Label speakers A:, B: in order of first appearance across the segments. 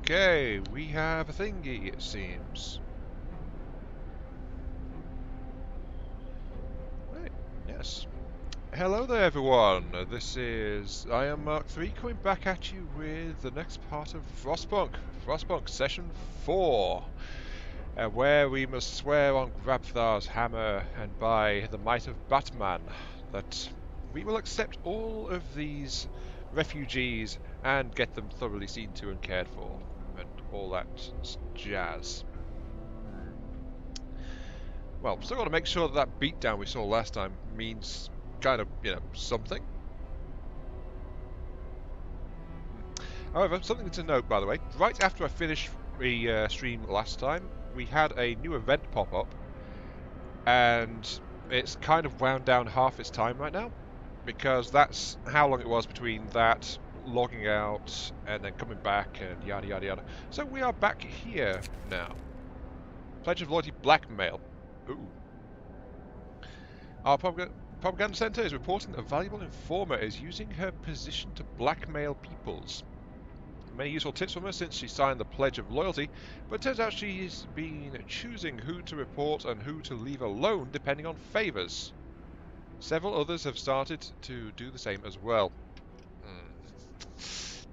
A: Okay, we have a thingy, it seems. Right, yes. Hello there, everyone. I am Mark 3 coming back at you with the next part of Frostpunk. Frostpunk Session 4. Where we must swear on Grabthar's hammer and by the might of Batman that we will accept all of these refugees and get them thoroughly seen to and cared for, and all that jazz. Well, still got to make sure that that beatdown we saw last time means kind of, something. However, something to note, by the way, right after I finished the stream last time, we had a new event pop up, and it's kind of wound down half its time right now, because that's how long it was between that, logging out, and then coming back, and yada yada yada. So we are back here now. Pledge of Loyalty blackmail. Ooh. Our propaganda center is reporting that a valuable informer is using her position to blackmail peoples. Many useful tips from her since she signed the Pledge of Loyalty, but it turns out she's been choosing who to report and who to leave alone depending on favours. Several others have started to do the same as well.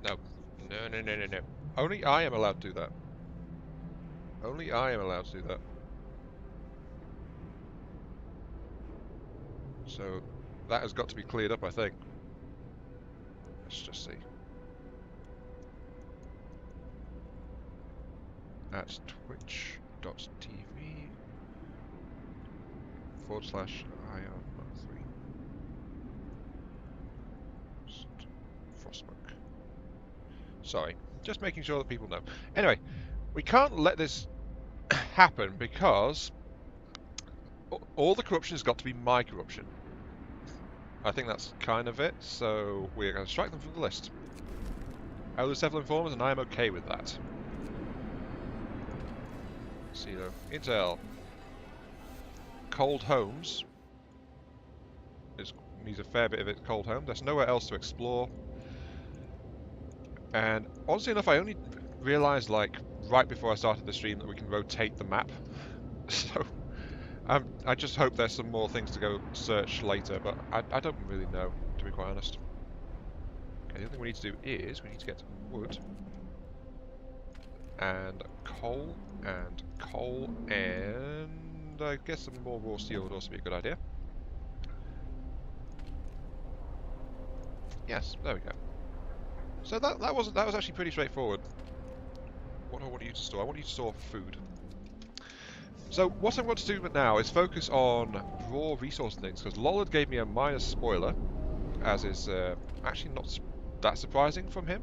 A: No. No, no, no, no, no. Only I am allowed to do that. Only I am allowed to do that. So, that has got to be cleared up, I think. Let's just see. At twitch.tv/ION3 Frostpunk. Sorry, just making sure that people know. Anyway, we can't let this happen because all the corruption has got to be my corruption. I think that's kind of it, so we're going to strike them from the list. I lose several informers, and I am okay with that. Let's see though. Intel. Cold homes. Needs a fair bit of it cold home. There's nowhere else to explore. And honestly enough, I only realised like right before I started the stream that we can rotate the map. So I just hope there's some more things to go search later, but I don't really know, to be quite honest. Okay, the other thing we need to do is we need to get wood and coal, and I guess some more raw steel would also be a good idea. Yes, there we go. So that was actually pretty straightforward. What do I want you to store? I want you to store food. So what I want to do now is focus on raw resource things, because Lollard gave me a minor spoiler, as is actually not that surprising from him.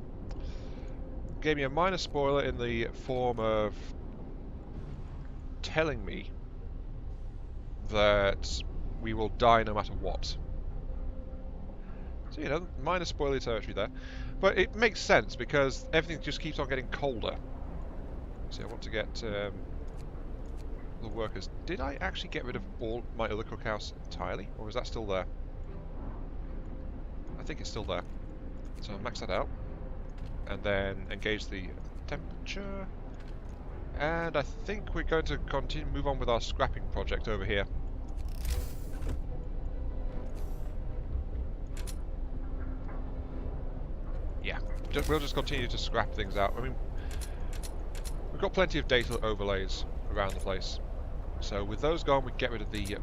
A: Gave me a minor spoiler in the form of telling me that we will die no matter what. So, minor spoiler territory there. But it makes sense, because everything just keeps on getting colder. So I want to get the workers. Did I actually get rid of all my other cookhouse entirely, or is that still there? I think it's still there. So I'll max that out, and then engage the temperature. And I think we're going to move on with our scrapping project over here. Yeah, we'll just continue to scrap things out. I mean, we've got plenty of data overlays around the place. So with those gone, we get rid of the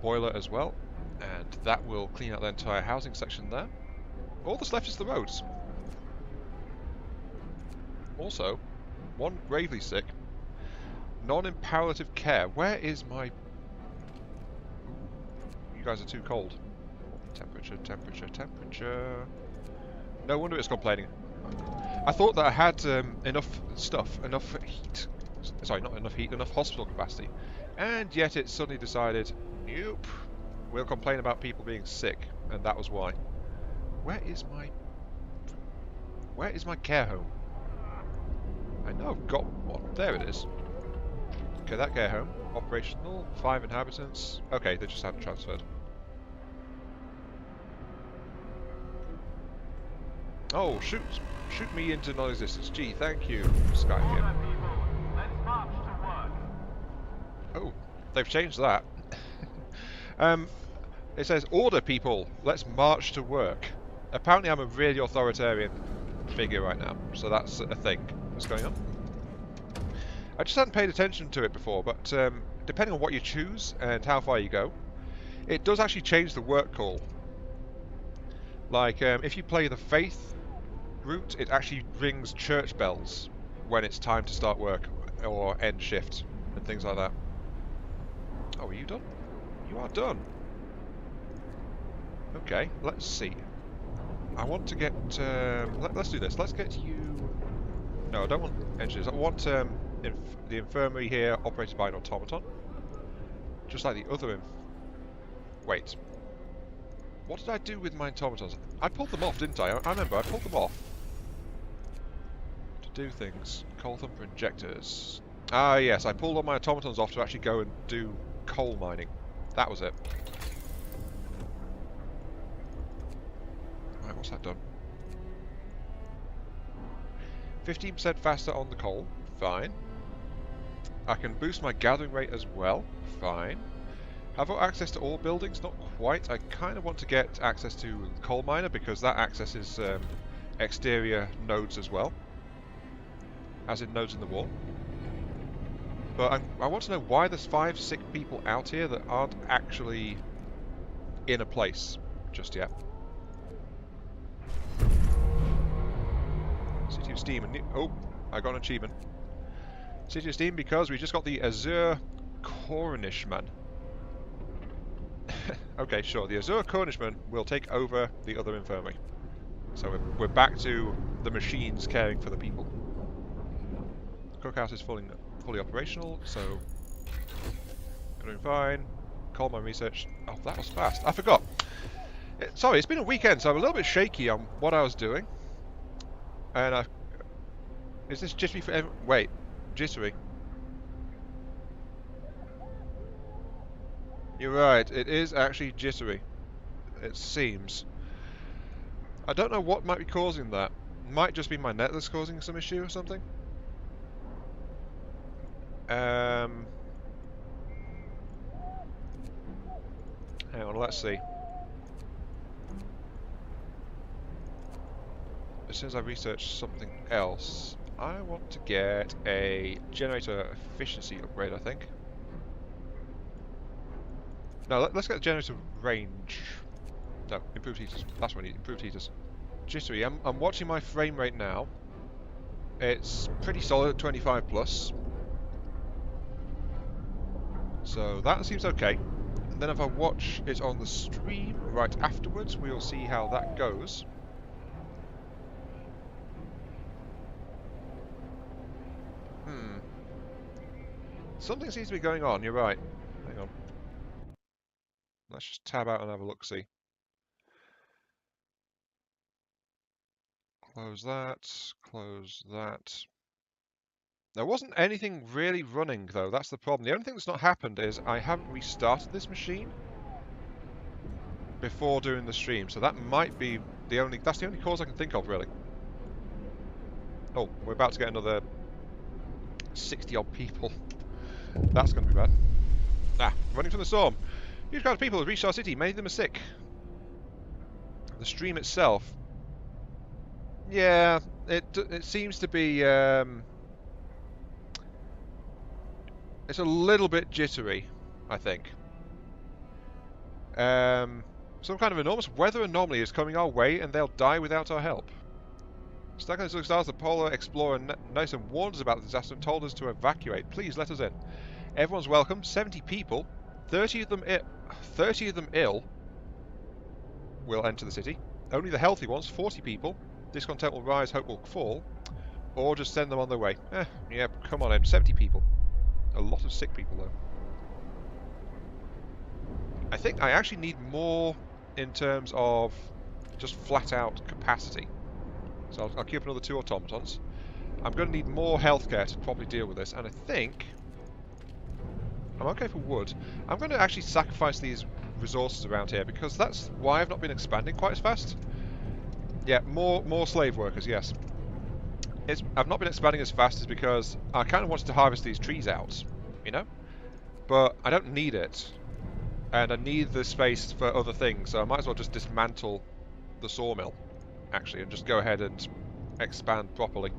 A: boiler as well, and that will clean out the entire housing section there. All that's left is the roads. Also, one gravely sick. Non-imperative care. Where is my... Ooh, you guys are too cold. Temperature, temperature, temperature. No wonder it's complaining. I thought that I had enough stuff, enough heat. Sorry, not enough heat, enough hospital capacity. And yet it suddenly decided, nope, we'll complain about people being sick, and that was why. Where is my care home? I know I've got one. There it is. Okay, that care home. Operational. 5 inhabitants. Okay, they just haven't transferred. Oh, shoot. Shoot me into non-existence. Gee, thank you, Skype. Oh, they've changed that. It says, order people, let's march to work. Apparently I'm a really authoritarian figure right now, so that's a thing that's going on. I just hadn't paid attention to it before, but depending on what you choose and how far you go, it does actually change the work call. Like, if you play the Faith route, it actually rings church bells when it's time to start work or end shift and things like that. Oh, are you done? You are done. Okay, let's see. I want to get... let's do this. Let's get you... No, I don't want engineers. I want the infirmary here operated by an automaton. Just like the other... Wait. What did I do with my automatons? I pulled them off, didn't I? I remember, I pulled them off. To do things. Coal thumper injectors. Ah, yes, I pulled all my automatons off to actually go and do coal mining. That was it. Right, what's that done? 15% faster on the coal. Fine. I can boost my gathering rate as well. Fine. Have I access to all buildings? Not quite. I kind of want to get access to the coal miner because that accesses exterior nodes as well. As in nodes in the wall. But I want to know why there's 5 sick people out here that aren't actually in a place just yet. City of Steam. Oh, I got an achievement. City of Steam because we just got the Azure Cornishman. Okay, sure. The Azure Cornishman will take over the other infirmary. So we're back to the machines caring for the people. The cookhouse is fully operational, so doing fine. Call my research. Oh, that was fast. I forgot. Sorry, it's been a weekend, so I'm a little bit shaky on what I was doing. And is this jittery for everyone? Wait, jittery. You're right, it is actually jittery. It seems. I don't know what might be causing that. It might just be my net that's causing some issue or something. Hang on, let's see. As soon as I research something else, I want to get a generator efficiency upgrade, I think. No, let's get the generator range. No, improved heaters. That's what I need, improved heaters. Jittery, I'm watching my frame rate now. It's pretty solid at 25 plus. So that seems okay. And then if I watch it on the stream right afterwards, we'll see how that goes. Something seems to be going on, you're right. Hang on. Let's just tab out and have a look-see. Close that, close that. There wasn't anything really running though, that's the problem. The only thing that's not happened is I haven't restarted this machine before doing the stream, so that might be that's the only cause I can think of really. Oh, we're about to get another 60 odd people. That's going to be bad. Ah, running from the storm. Huge crowd of people have reached our city, many of them are sick. The stream itself, yeah, it seems to be it's a little bit jittery, I think. Some kind of enormous weather anomaly is coming our way, and they'll die without our help. Stuck in the stars, the Polar Explorer Nyson warned us about the disaster and told us to evacuate. Please let us in. Everyone's welcome. 70 people, 30 of them ill, will enter the city. Only the healthy ones, 40 people. Discontent will rise, hope will fall, or just send them on their way. Yeah, come on in. 70 people. A lot of sick people, though. I think I actually need more in terms of just flat-out capacity. So I'll keep another 2 automatons. I'm going to need more healthcare to properly deal with this, and I think I'm okay for wood. I'm going to actually sacrifice these resources around here because that's why I've not been expanding quite as fast. Yeah, more slave workers, yes. I've not been expanding as fast is because I kind of wanted to harvest these trees out, you know? But I don't need it. And I need the space for other things, so I might as well just dismantle the sawmill, actually, and just go ahead and expand properly.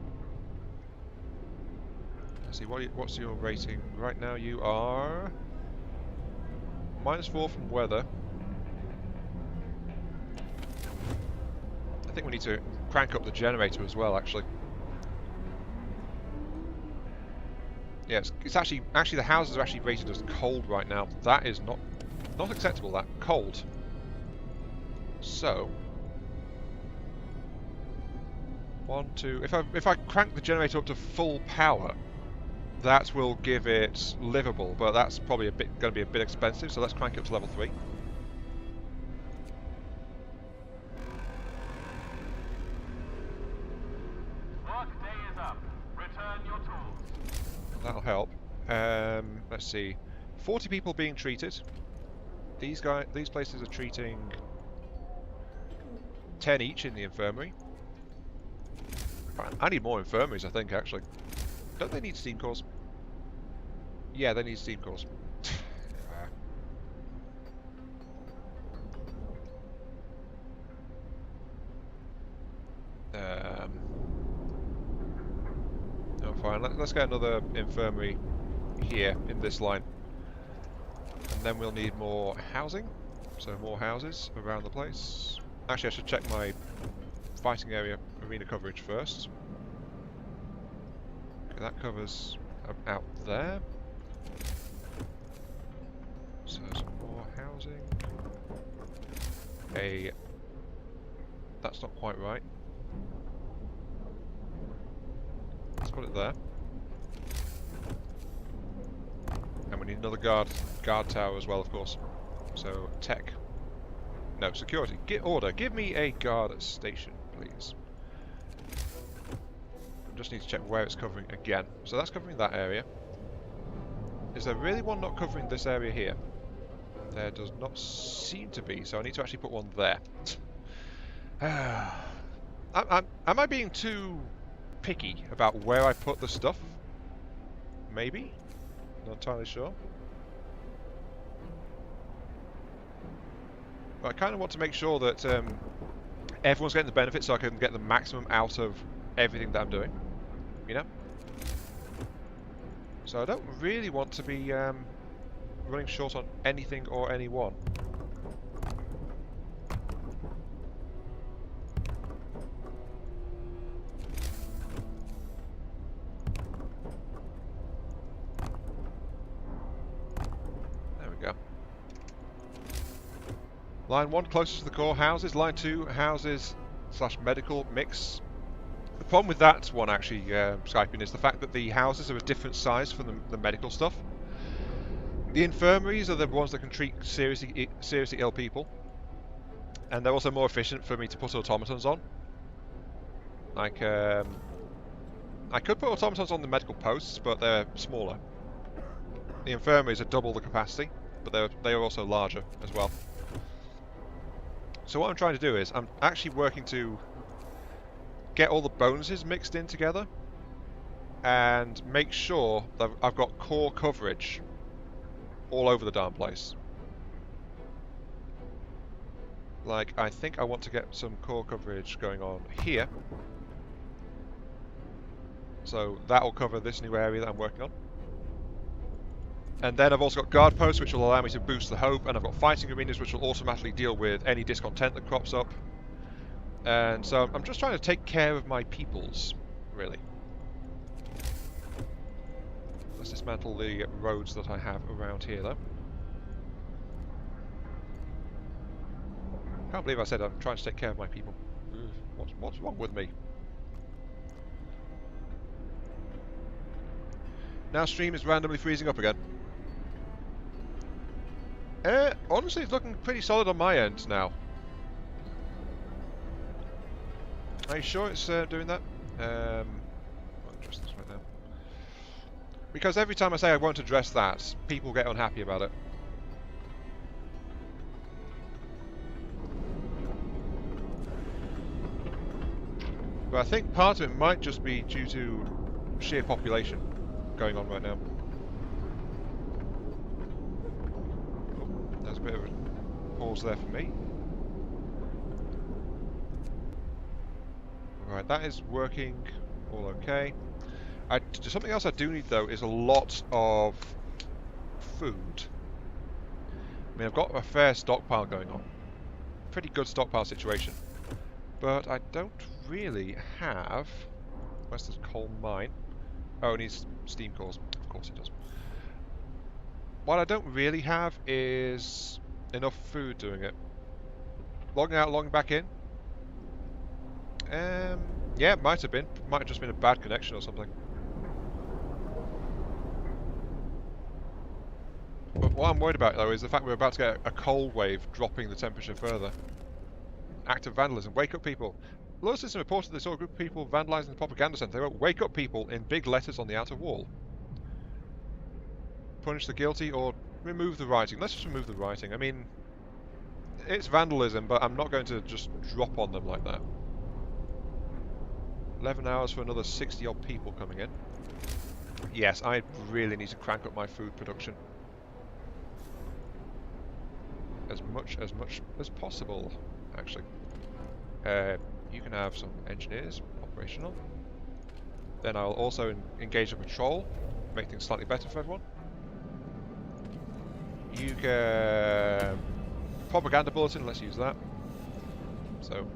A: Let's see, what's your rating? Right now you are... -4 from weather. I think we need to crank up the generator as well, actually. Yeah, it's actually the houses are actually rated as cold right now. That is not acceptable. That cold. So 1, 2. If I crank the generator up to full power, that will give it livable. But that's probably going to be a bit expensive. So let's crank it up to level 3.
B: Workday is up. Return your tools.
A: That'll help. Let's see. 40 people being treated. These places are treating 10 each in the infirmary. I need more infirmaries, I think, actually. Don't they need steam cores? Yeah, they need steam cores. Oh, fine. Let's get another infirmary here in this line. And then we'll need more housing. So more houses around the place. Actually, I should check my fighting area arena coverage first. Okay, that covers out there. So some more housing. That's not quite right. Let's put it there. And we need another guard tower as well, of course. So tech. No, security. Order. Give me a guard station, please. I just need to check where it's covering again. So that's covering that area. Is there really one not covering this area here? There does not seem to be, so I need to actually put one there. Am I being too picky about where I put the stuff? Maybe? Not entirely sure. But I kind of want to make sure that everyone's getting the benefit so I can get the maximum out of everything that I'm doing. You know? So I don't really want to be running short on anything or anyone. There we go. Line 1 closest to the core houses. Line 2 houses / medical mix. The problem with that one actually, Skyping, is the fact that the houses are a different size for the medical stuff. The infirmaries are the ones that can treat seriously ill people, and they're also more efficient for me to put automatons on. Like, I could put automatons on the medical posts, but they're smaller. The infirmaries are double the capacity, but they are also larger as well. So what I'm trying to do is, I'm actually working to get all the bonuses mixed in together and make sure that I've got core coverage all over the darn place. Like, I think I want to get some core coverage going on here. So that'll cover this new area that I'm working on. And then I've also got guard posts, which will allow me to boost the hope, and I've got fighting arenas, which will automatically deal with any discontent that crops up. And so I'm just trying to take care of my peoples, really. Let's dismantle the roads that I have around here, though. Can't believe I said I'm trying to take care of my people. What's wrong with me? Now stream is randomly freezing up again. Honestly, it's looking pretty solid on my end now. Are you sure it's doing that? I'll address this right now. Because every time I say I won't address that, people get unhappy about it. But I think part of it might just be due to sheer population going on right now. Oh, there's a bit of a pause there for me. Right, that is working all okay. Something else I do need though is a lot of food. I mean, I've got a fair stockpile going on. Pretty good stockpile situation. But I don't really have... Where's this coal mine? Oh, it needs steam cores. Of course it does. What I don't really have is enough food doing it. Logging out, logging back in. Yeah, it might have been. Might have just been a bad connection or something. But what I'm worried about, though, is the fact we're about to get a cold wave dropping the temperature further. Active vandalism. Wake up, people. Low system reported they saw a group of people vandalising the propaganda centre. They wrote, "Wake up, people," in big letters on the outer wall. Punish the guilty or remove the writing. Let's just remove the writing. I mean, it's vandalism, but I'm not going to just drop on them like that. 11 hours for another 60-odd people coming in. Yes, I really need to crank up my food production. As much as possible, actually. You can have some engineers operational. Then I'll also engage a patrol, make things slightly better for everyone. You can... Propaganda bulletin, let's use that. So,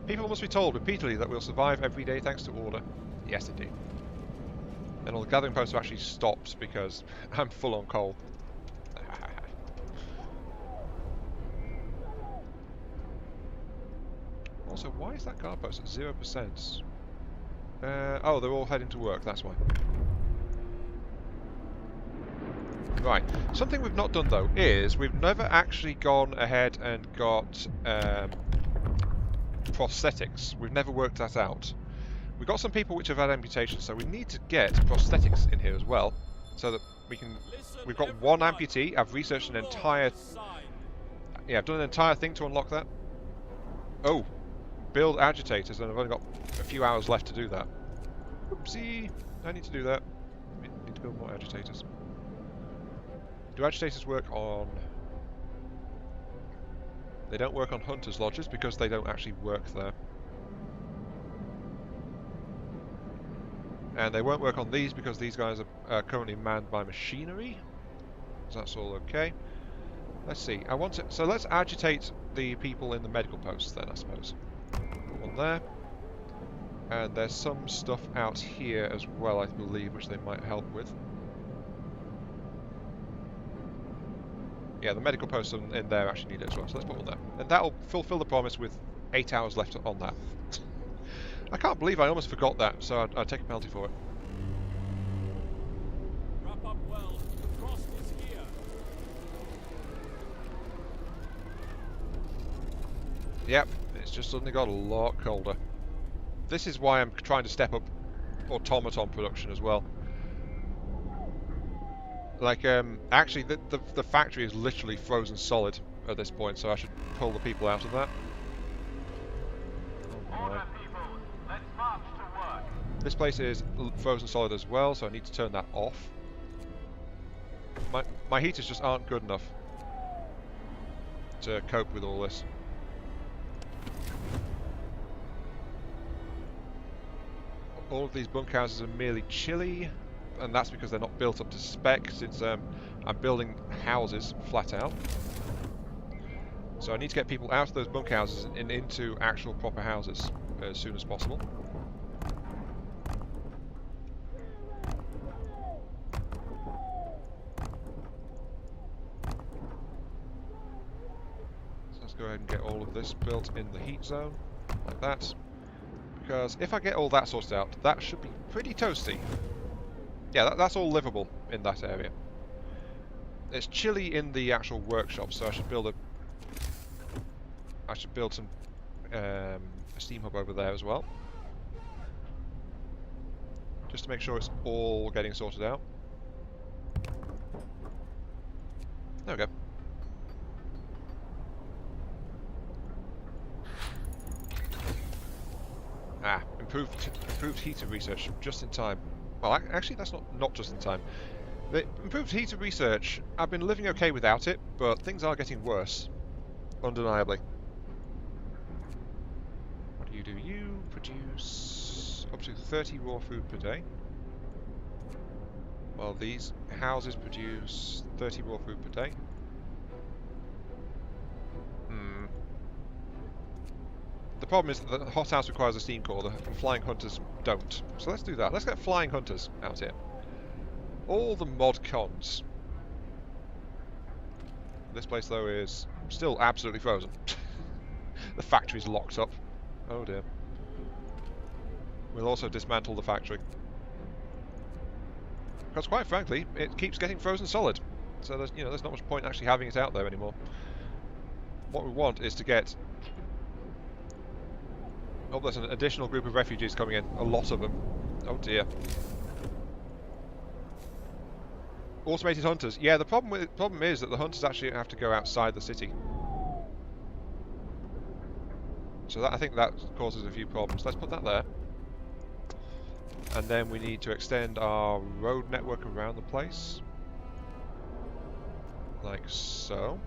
A: people must be told repeatedly that we'll survive every day thanks to order. Yes, indeed. Then all the gathering posts have actually stopped because I'm full on coal. Also, why is that guard post at 0%? Oh, they're all heading to work, that's why. Right, something we've not done though is we've never actually gone ahead and got prosthetics. We've never worked that out. We've got some people which have had amputations, so we need to get prosthetics in here as well, so that we can... We've got one amputee. I've researched an entire... Yeah, I've done an entire thing to unlock that. Oh, build agitators, and I've only got a few hours left to do that. Oopsie, I need to do that. I need to build more agitators. Do agitators work on... They don't work on hunters' lodges because they don't actually work there. And they won't work on these because these guys are currently manned by machinery. So that's all okay. Let's see. I want to... So let's agitate the people in the medical posts then, I suppose. One there. And there's some stuff out here as well, I believe, which they might help with. Yeah, the medical posts in there actually need it as well, so let's put one there. And that'll fulfill the promise with 8 hours left on that. I can't believe I almost forgot that, so I'd take a penalty for it.
B: Wrap up well. The frost is here.
A: Yep, it's just suddenly got a lot colder. This is why I'm trying to step up automaton production as well. Like, actually, the factory is literally frozen solid at this point, so I should pull the people out of that.
B: Order, people. Let's march to work.
A: This place is frozen solid as well, so I need to turn that off. My heaters just aren't good enough to cope with all this. All of these bunkhouses are merely chilly, and that's because they're not built up to spec, since I'm building houses flat out. So I need to get people out of those bunkhouses and into actual proper houses as soon as possible. So let's go ahead and get all of this built in the heat zone, like that. Because if I get all that sorted out, that should be pretty toasty. Yeah, that's all livable in that area. It's chilly in the actual workshop, so I should build some a steam hub over there as well, just to make sure it's all getting sorted out. There we go. improved heater research just in time. Well, actually, that's not just in time. The improved heater research, I've been living okay without it, but things are getting worse, undeniably. What do? You produce up to 30 raw food per day. Well, these houses produce 30 raw food per day. The problem is that the hothouse requires a steam cooler, and flying hunters don't. So let's do that. Let's get flying hunters out here. All the mod cons. This place, though, is still absolutely frozen. The factory's locked up. Oh dear. We'll also dismantle the factory. Because quite frankly, it keeps getting frozen solid. So there's not much point actually having it out there anymore. What we want is to get... Oh, there's an additional group of refugees coming in. A lot of them. Oh dear. Automated hunters. Yeah, the problem is that the hunters actually have to go outside the city. So I think that causes a few problems. Let's put that there. And then we need to extend our road network around the place. Like so.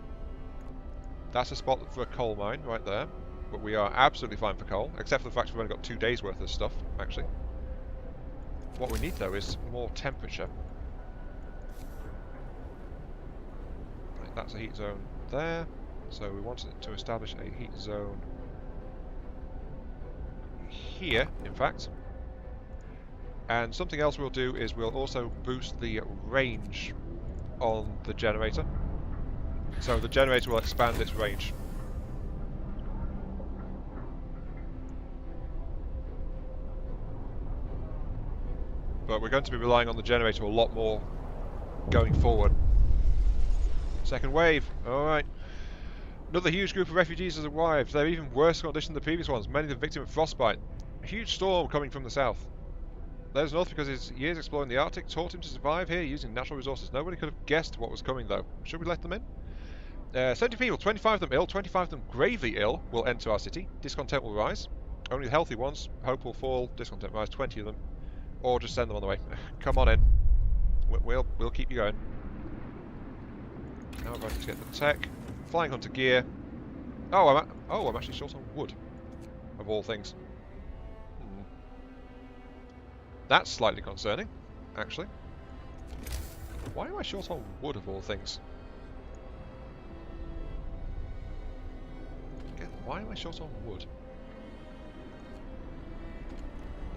A: That's a spot for a coal mine right there. But we are absolutely fine for coal, except for the fact we've only got 2 days worth of stuff, actually. What we need, though, is more temperature. Right, that's a heat zone there. So we want to establish a heat zone here, in fact. And something else we'll do is we'll also boost the range on the generator. So the generator will expand its range. But we're going to be relying on the generator a lot more going forward. Second wave. Alright. Another huge group of refugees has arrived. They're even worse condition than the previous ones. Many of them victim of frostbite. A huge storm coming from the south. There's north because his years exploring the Arctic taught him to survive here using natural resources. Nobody could have guessed what was coming, though. Should we let them in? 70 people, 25 of them ill, 25 of them gravely ill, will enter our city. Discontent will rise. Only the healthy ones, hope will fall, discontent rise, 20 of them. Or just send them on the way. Come on in. We'll keep you going. Now I'm going to get the tech. Flying hunter gear. Oh, I'm actually short on wood. Of all things. That's slightly concerning, actually. Why am I short on wood of all things? Again, why am I short on wood?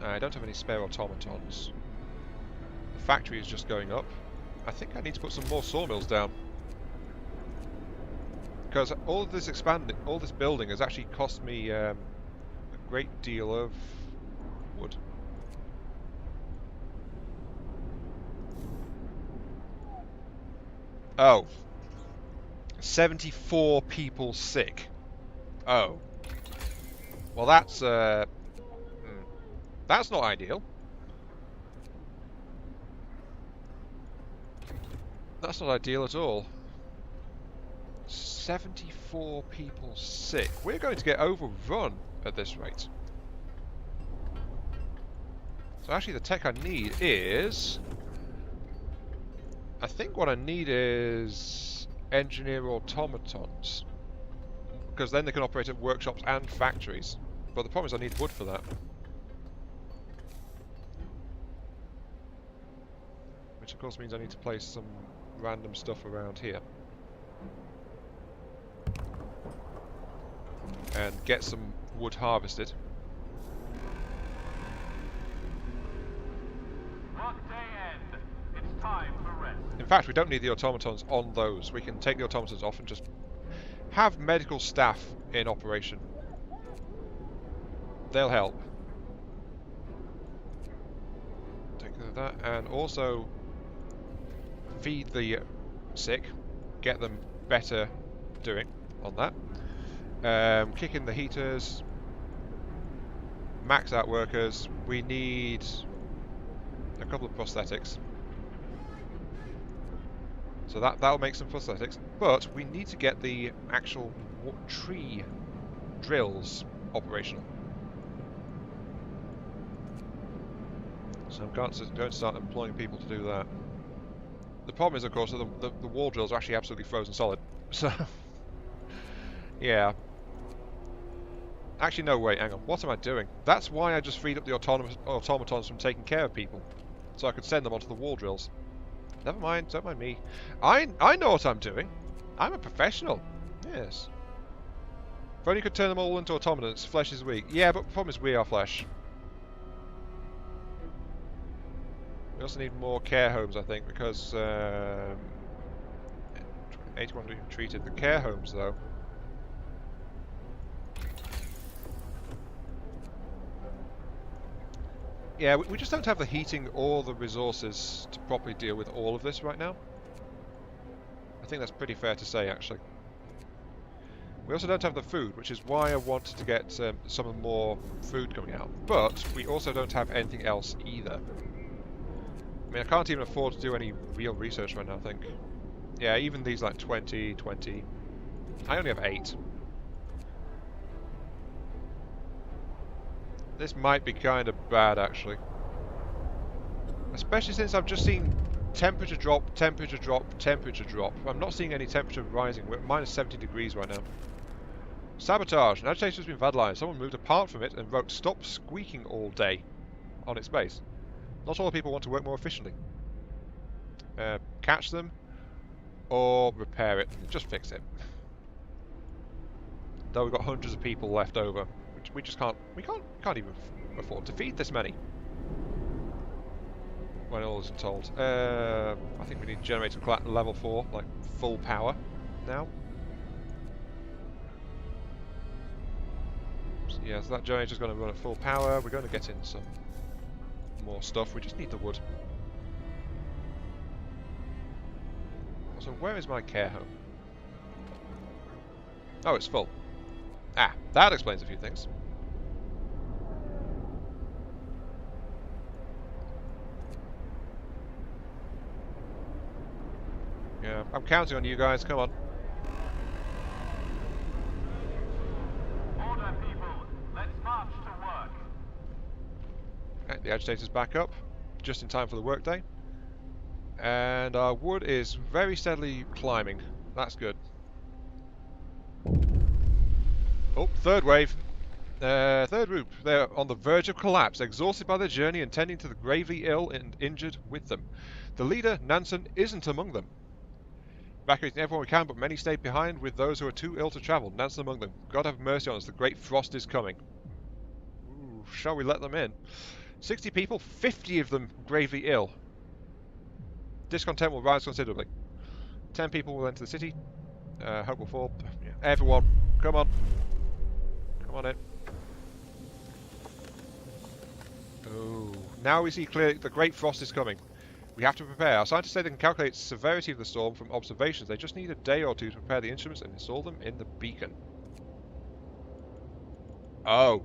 A: I don't have any spare automatons. The factory is just going up. I think I need to put some more sawmills down. Because all of this all this building has actually cost me a great deal of wood. Oh. 74 people sick. Oh. Well, that's not ideal. That's not ideal at all. 74 people sick. We're going to get overrun at this rate. So actually the tech I need is... I think what I need is engineer automatons. Because then they can operate at workshops and factories. But the problem is I need wood for that. Which of course means I need to place some random stuff around here. And get some wood harvested.
B: Workday end. It's time for rest.
A: In fact, we don't need the automatons on those. We can take the automatons off and just have medical staff in operation. They'll help. Take care of that. And also feed the sick. Get them better doing on that. Kick in the heaters. Max out workers. We need a couple of prosthetics. So that'll make some prosthetics. But we need to get the actual tree drills operational. So I'm going to start employing people to do that. The problem is, of course, that the wall drills are actually absolutely frozen solid. So, yeah. Actually, no, wait, hang on. What am I doing? That's why I just freed up the automatons from taking care of people. So I could send them onto the wall drills. Never mind, don't mind me. I know what I'm doing. I'm a professional. Yes. If only you could turn them all into automatons, flesh is weak. Yeah, but the problem is we are flesh. We also need more care homes, I think, because 81 being treated. The care homes, though. Yeah, we just don't have the heating or the resources to properly deal with all of this right now. I think that's pretty fair to say, actually. We also don't have the food, which is why I wanted to get some more food coming out. But we also don't have anything else either. I mean, I can't even afford to do any real research right now, I think. Yeah, even these like 20, 20. I only have 8. This might be kind of bad, actually. Especially since I've just seen temperature drop, temperature drop, temperature drop. I'm not seeing any temperature rising. We're at minus 70 degrees right now. Sabotage. An agitation has been vandalized. Someone moved apart from it and wrote "Stop squeaking all day" on its base. Not all people want to work more efficiently. Catch them or repair it. Just fix it. Though we've got hundreds of people left over, which we just can't. We can't even afford to feed this many. When all is told. I think we need generator level 4, like full power now. So, yeah, so that generator's going to run at full power. We're going to get in some more stuff. We just need the wood. So where is my care home? Oh, it's full. Ah, that explains a few things. Yeah, I'm counting on you guys, come on.
B: Order, people. Let's march to work.
A: Okay, the agitator's back up, just in time for the workday. And our wood is very steadily climbing. That's good. Oh, third wave. Third group. They're on the verge of collapse, exhausted by their journey and tending to the gravely ill and injured with them. The leader, Nansen, isn't among them. Evacuating everyone we can, but many stayed behind with those who are too ill to travel. Nansen among them. God have mercy on us, the great frost is coming. Ooh, shall we let them in? 60 people, 50 of them gravely ill. Discontent will rise considerably. 10 people will enter the city. Hope will fall. Yeah. Everyone, come on. Come on in. Oh, now we see clearly the great frost is coming. We have to prepare. Our scientists say they can calculate the severity of the storm from observations. They just need a day or two to prepare the instruments and install them in the beacon. Oh.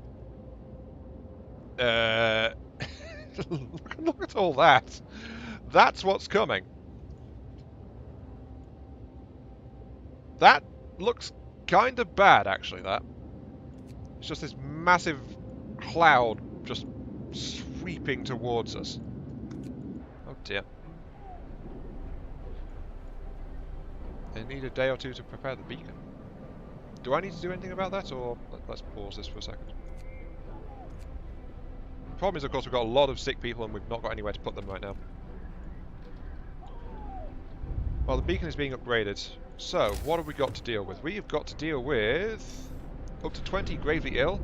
A: Look at all that. That's what's coming. That looks kind of bad, actually, that. It's just this massive cloud just sweeping towards us. Oh dear. They need a day or two to prepare the beacon. Do I need to do anything about that, or let's pause this for a second? The problem is, of course, we've got a lot of sick people and we've not got anywhere to put them right now. Well, the beacon is being upgraded. So, what have we got to deal with? We've got to deal with up to 20 gravely ill.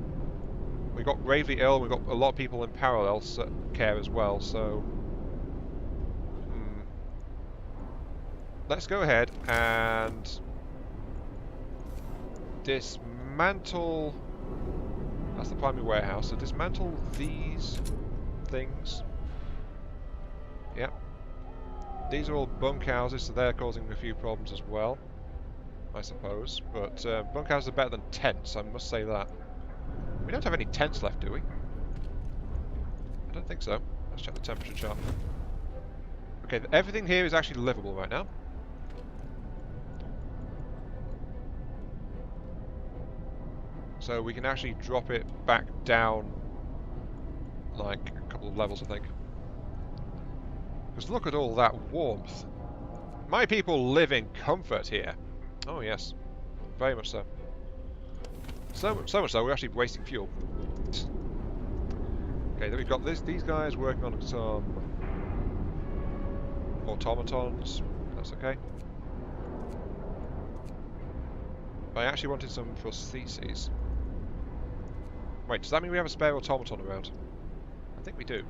A: We've got gravely ill, we've got a lot of people in parallel care as well, so... Let's go ahead and dismantle... That's the primary warehouse, so dismantle these things. Yep. These are all bunkhouses, so they're causing a few problems as well, I suppose. But bunkhouses are better than tents, I must say that. We don't have any tents left, do we? I don't think so. Let's check the temperature chart. Okay, everything here is actually livable right now. So we can actually drop it back down like a couple of levels, I think. Because look at all that warmth. My people live in comfort here. Oh yes, very much so. So much so we're actually wasting fuel. Okay, then we've got these guys working on some automatons. That's okay. I actually wanted some prostheses. Wait, does that mean we have a spare automaton around? I think we do.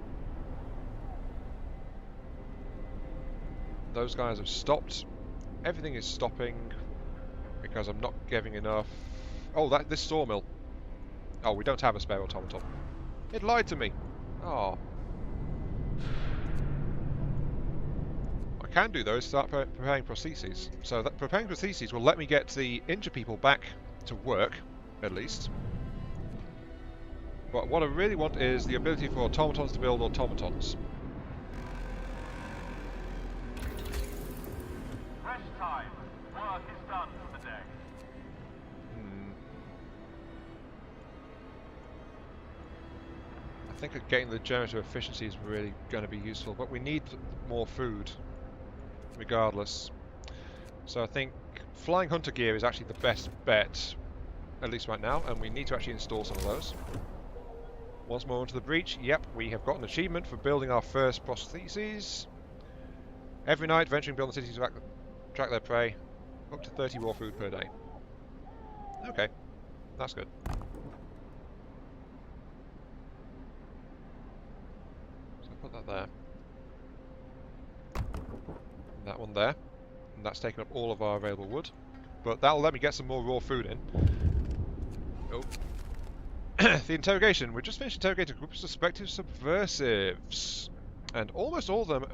A: Those guys have stopped. Everything is stopping because I'm not giving enough. Oh, this sawmill. Oh, we don't have a spare automaton. It lied to me. Oh. I can do though is start preparing prostheses. So that preparing prostheses will let me get the injured people back to work, at least. But what I really want is the ability for automatons to build automatons.
B: Fresh time. Work is done for the day.
A: I think getting the generator efficiency is really going to be useful, but we need more food, regardless. So I think flying hunter gear is actually the best bet, at least right now, and we need to actually install some of those. Once more into the breach. Yep, we have got an achievement for building our first prostheses. Every night, venturing beyond the city to track their prey. Up to 30 raw food per day. Okay, that's good. So I'll put that there. And that one there. And that's taken up all of our available wood. But that'll let me get some more raw food in. Oh. The interrogation. We've just finished interrogating a group of suspected subversives. And almost all of them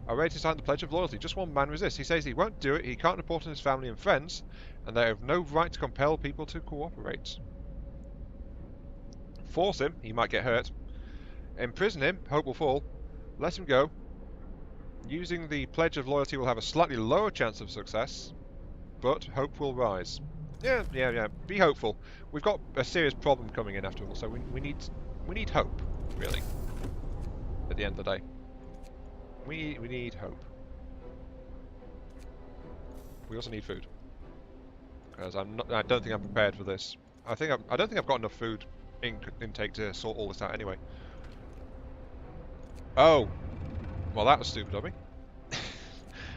A: are ready to sign the Pledge of Loyalty. Just one man resists. He says he won't do it, he can't report on his family and friends, and they have no right to compel people to cooperate. Force him, he might get hurt. Imprison him, hope will fall. Let him go. Using the Pledge of Loyalty will have a slightly lower chance of success, but hope will rise. Yeah. Be hopeful. We've got a serious problem coming in after all, so we need hope, really. At the end of the day, we need hope. We also need food, because I don't think I'm prepared for this. I don't think I've got enough food intake to sort all this out anyway. Oh, well that was stupid of me.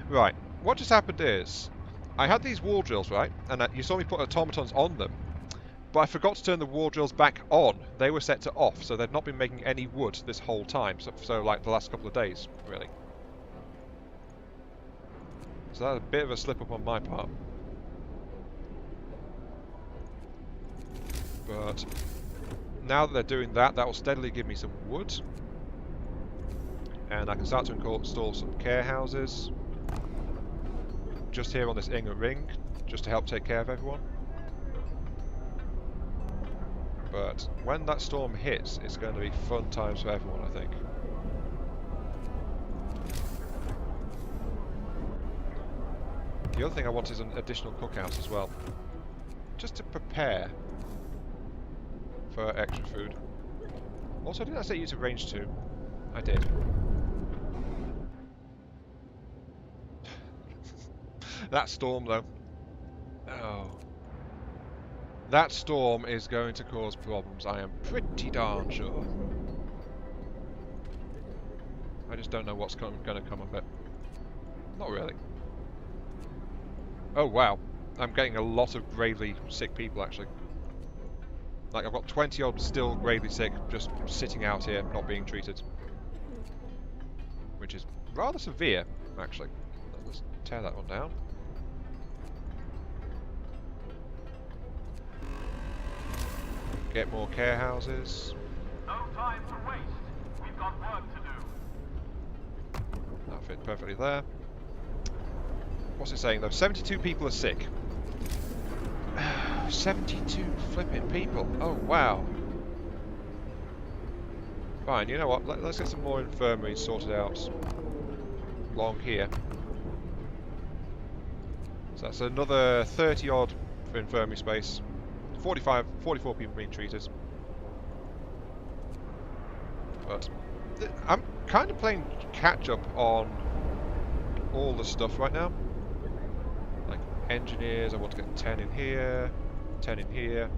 A: Right, what just happened is I had these wall drills, right, and you saw me put automatons on them, but I forgot to turn the wall drills back on. They were set to off, so they've not been making any wood this whole time, so like the last couple of days, really. So that's a bit of a slip up on my part. But now that they're doing that, that will steadily give me some wood. And I can start to install some care houses. Just here on this inner ring, just to help take care of everyone. But when that storm hits, it's going to be fun times for everyone, I think. The other thing I want is an additional cookhouse as well. Just to prepare for extra food. Also, didn't I say use a range 2? I did. That storm, though. Oh. That storm is going to cause problems, I am pretty darn sure. I just don't know what's going to come of it. Not really. Oh, wow. I'm getting a lot of gravely sick people, actually. Like, I've got 20 odd still gravely sick, just sitting out here, not being treated. Which is rather severe, actually. Let's tear that one down. Get more care houses.
B: No time to waste. We've got work to do.
A: That fit perfectly there. What's it saying though? 72 people are sick. 72 flipping people. Oh wow. Fine, you know what? Let's get some more infirmaries sorted out along here. So that's another 30 odd for infirmary space. 44 people being treated. But I'm kind of playing catch up on all the stuff right now. Like engineers, I want to get 10 in here, 10 in here.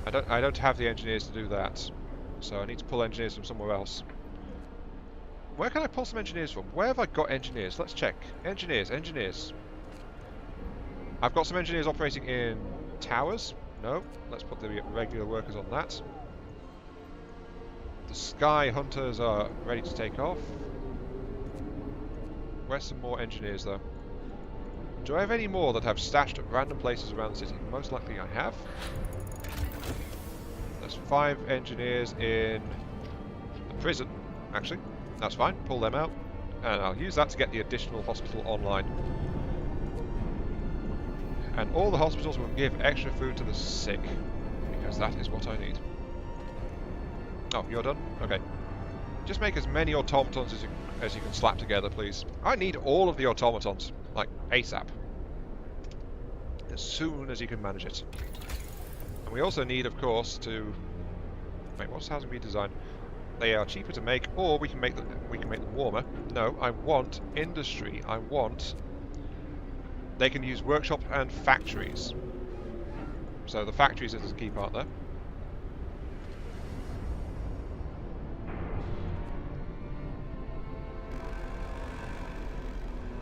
A: I don't have the engineers to do that, so I need to pull engineers from somewhere else. Where can I pull some engineers from? Where have I got engineers? Let's check. Engineers, engineers. I've got some engineers operating in towers. No, let's put the regular workers on that. The sky hunters are ready to take off. Where's some more engineers though? Do I have any more that have stashed at random places around the city? Most likely I have. There's 5 engineers in the prison, actually. That's fine, pull them out. And I'll use that to get the additional hospital online. And all the hospitals will give extra food to the sick, because that is what I need. Oh, you're done? Okay. Just make as many automatons as you can slap together, please. I need all of the automatons, like ASAP. As soon as you can manage it. And we also need, of course, to... Wait, what's housing being designed? They are cheaper to make, or we can make them warmer. No, I want industry. I want... They can use workshop and factories. So the factories is the key part there.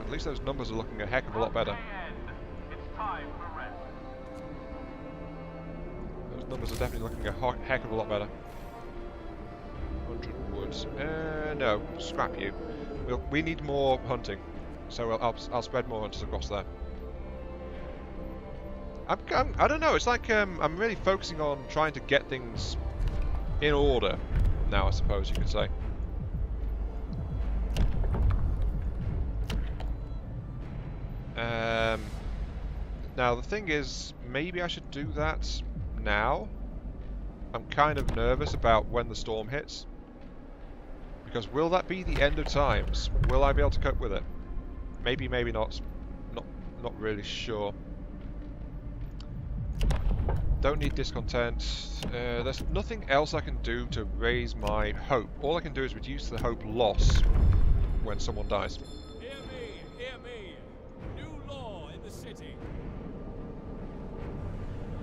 A: At least those numbers are looking a heck of a lot better.
B: It's time for rest.
A: Those numbers are definitely looking a heck of a lot better. 100 woods. No, scrap you. We need more hunting, so I'll spread more hunters across there. I don't know. It's like I'm really focusing on trying to get things in order now, I suppose you could say. Now the thing is, maybe I should do that now. I'm kind of nervous about when the storm hits. Because will that be the end of times? Will I be able to cope with it? Maybe, maybe not. Not really sure. Don't need discontent. There's nothing else I can do to raise my hope. All I can do is reduce the hope loss when someone dies.
C: Hear me, hear me. New law in the city.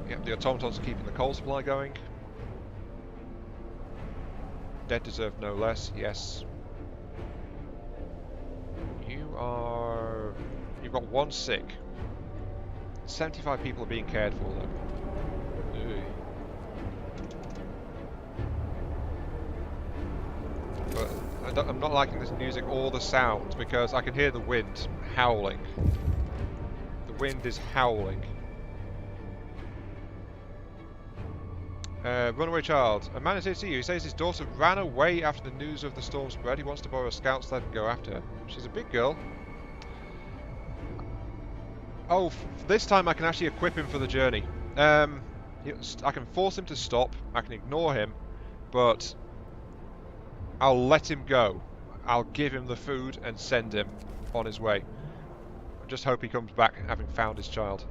A: Yep, the automatons are keeping the coal supply going. Dead deserve no less, yes. You've got 1 sick. 75 people are being cared for though. But I'm not liking this music or the sound because I can hear the wind howling. The wind is howling. Runaway child. A man is here to see you. He says his daughter ran away after the news of the storm spread. He wants to borrow a scout sled and go after her. She's a big girl. Oh, this time I can actually equip him for the journey. I can force him to stop. I can ignore him, but I'll let him go. I'll give him the food and send him on his way. I just hope he comes back having found his child.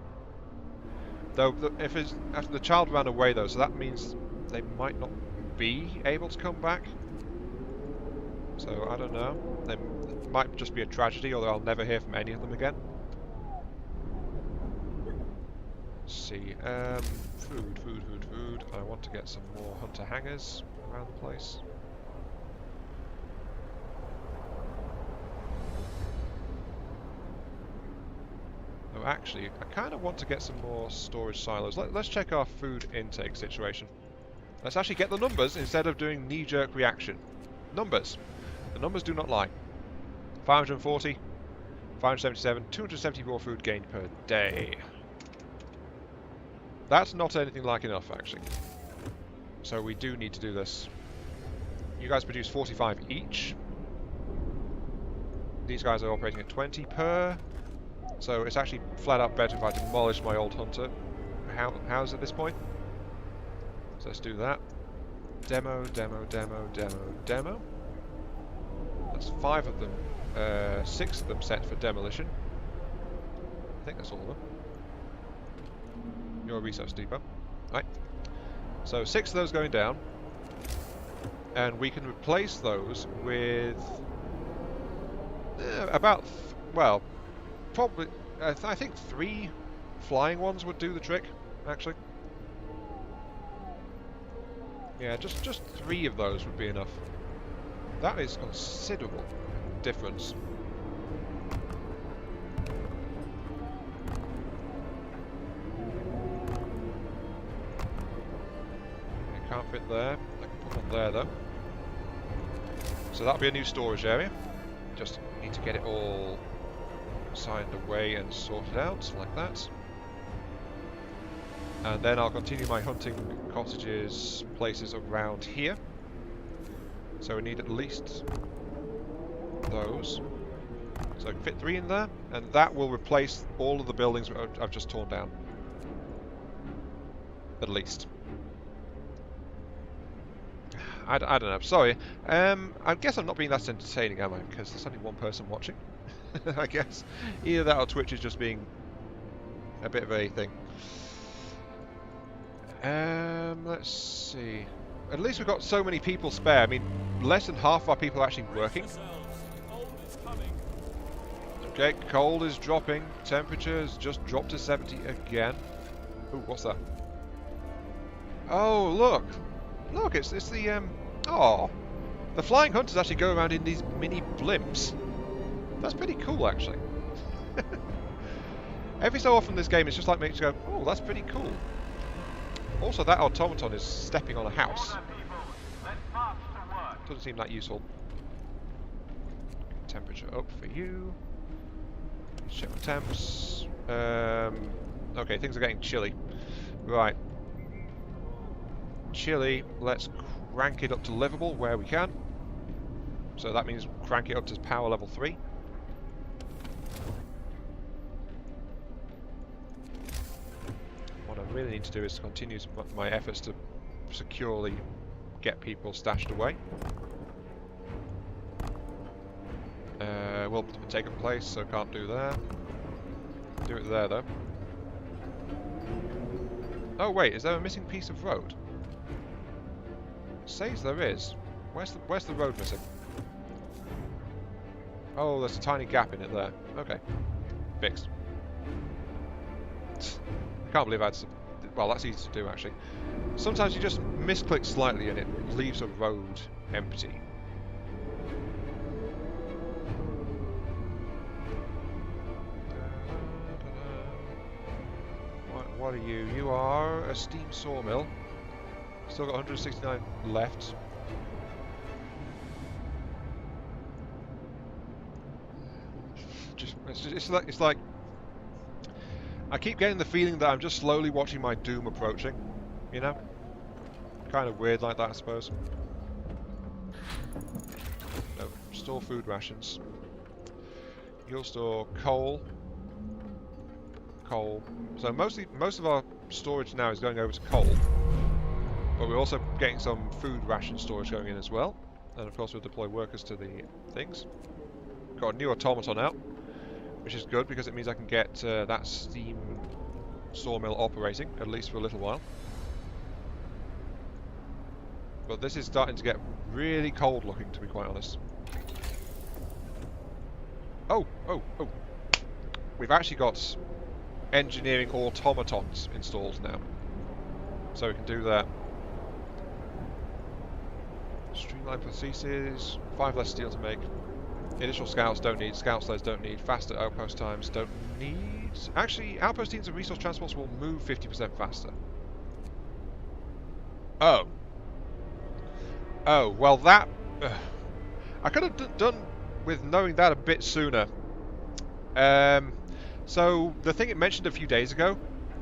A: Though, after the child ran away though, so that means they might not be able to come back. So, I don't know. It might just be a tragedy, although I'll never hear from any of them again. Let's see. Food. I want to get some more hunter hangers around the place. Oh, actually, I kind of want to get some more storage silos. Let's check our food intake situation. Let's actually get the numbers instead of doing knee-jerk reaction. Numbers. The numbers do not lie. 540, 577, 270 raw food gained per day. That's not anything like enough, actually. So we do need to do this. You guys produce 45 each. These guys are operating at 20 per. So it's actually flat out better if I demolish my old hunter house at this point. So let's do that. Demo. That's 5 of them. 6 of them set for demolition. I think that's all of them. You're a resource depot. Right. So 6 of those going down. and we can replace those with well, probably I think 3 flying ones would do the trick, actually. Yeah, just 3 of those would be enough. That is considerable difference. It can't fit there. I can put one there though. So that'll be a new storage area. Just need to get it all signed away and sorted out like that. And then I'll continue my hunting cottages, places around here. So we need at least those. So I can fit 3 in there, and that will replace all of the buildings I've just torn down. At least. I don't know, sorry. I guess I'm not being that entertaining, am I? Because there's only one person watching. I guess. Either that or Twitch is just being a bit of a thing. Let's see. At least we've got so many people spare. I mean, less than half of our people are actually working. Okay, cold is dropping. Temperature's just dropped to 70 again. Ooh, what's that? Oh, look! Look, it's the, oh! The flying hunters actually go around in these mini blimps. That's pretty cool, actually. Every so often in this game, it's just like makes you go, oh, that's pretty cool. Also, that automaton is stepping on a house. Doesn't seem that useful. Temperature up for you. Let's check my temps. Okay, things are getting chilly. Right. Chilly, let's crank it up to livable where we can. So that means crank it up to power level 3. What I really need to do is to continue my efforts to securely get people stashed away. Will take up place, so can't do there. Do it there though. Oh wait, is there a missing piece of road? It says there is. Where's the road missing? Oh, there's a tiny gap in it there. Okay, fixed. I can't believe I had to... Well, that's easy to do actually. Sometimes you just misclick slightly and it leaves a road empty. What are you? You are a steam sawmill. Still got 169 left. It's like I keep getting the feeling that I'm just slowly watching my doom approaching. You know, kind of weird like that, I suppose. No, store food rations. You'll store coal. Coal. So most of our storage now is going over to coal, but we're also getting some food ration storage going in as well. And of course we'll deploy workers to the things. Got a new automaton out, which is good because it means I can get that steam sawmill operating, at least for a little while. But this is starting to get really cold looking, to be quite honest. Oh! We've actually got engineering automatons installed now. So we can do that. Streamline prostheses, 5 less steel to make. Initial scouts don't need, scout sleds don't need, faster outpost times don't need. Actually, outpost teams and resource transports will move 50% faster. Oh. Oh, well that... I could have done with knowing that a bit sooner. So, the thing it mentioned a few days ago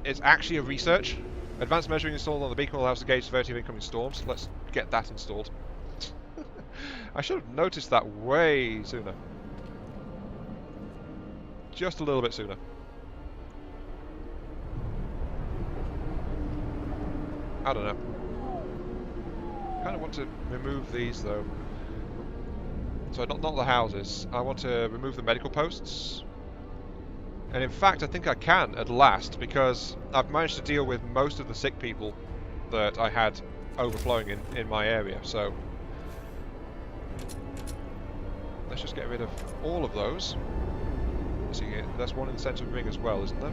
A: is actually a research. Advanced measuring installed on the beacon will allow us to gauge the severity of incoming storms. Let's get that installed. I should have noticed that way sooner. Just a little bit sooner. I don't know. Kind of want to remove these though. So not the houses. I want to remove the medical posts. And in fact, I think I can at last, because I've managed to deal with most of the sick people that I had overflowing in my area. So let's just get rid of all of those. See, there's one in the centre of the ring as well, isn't there?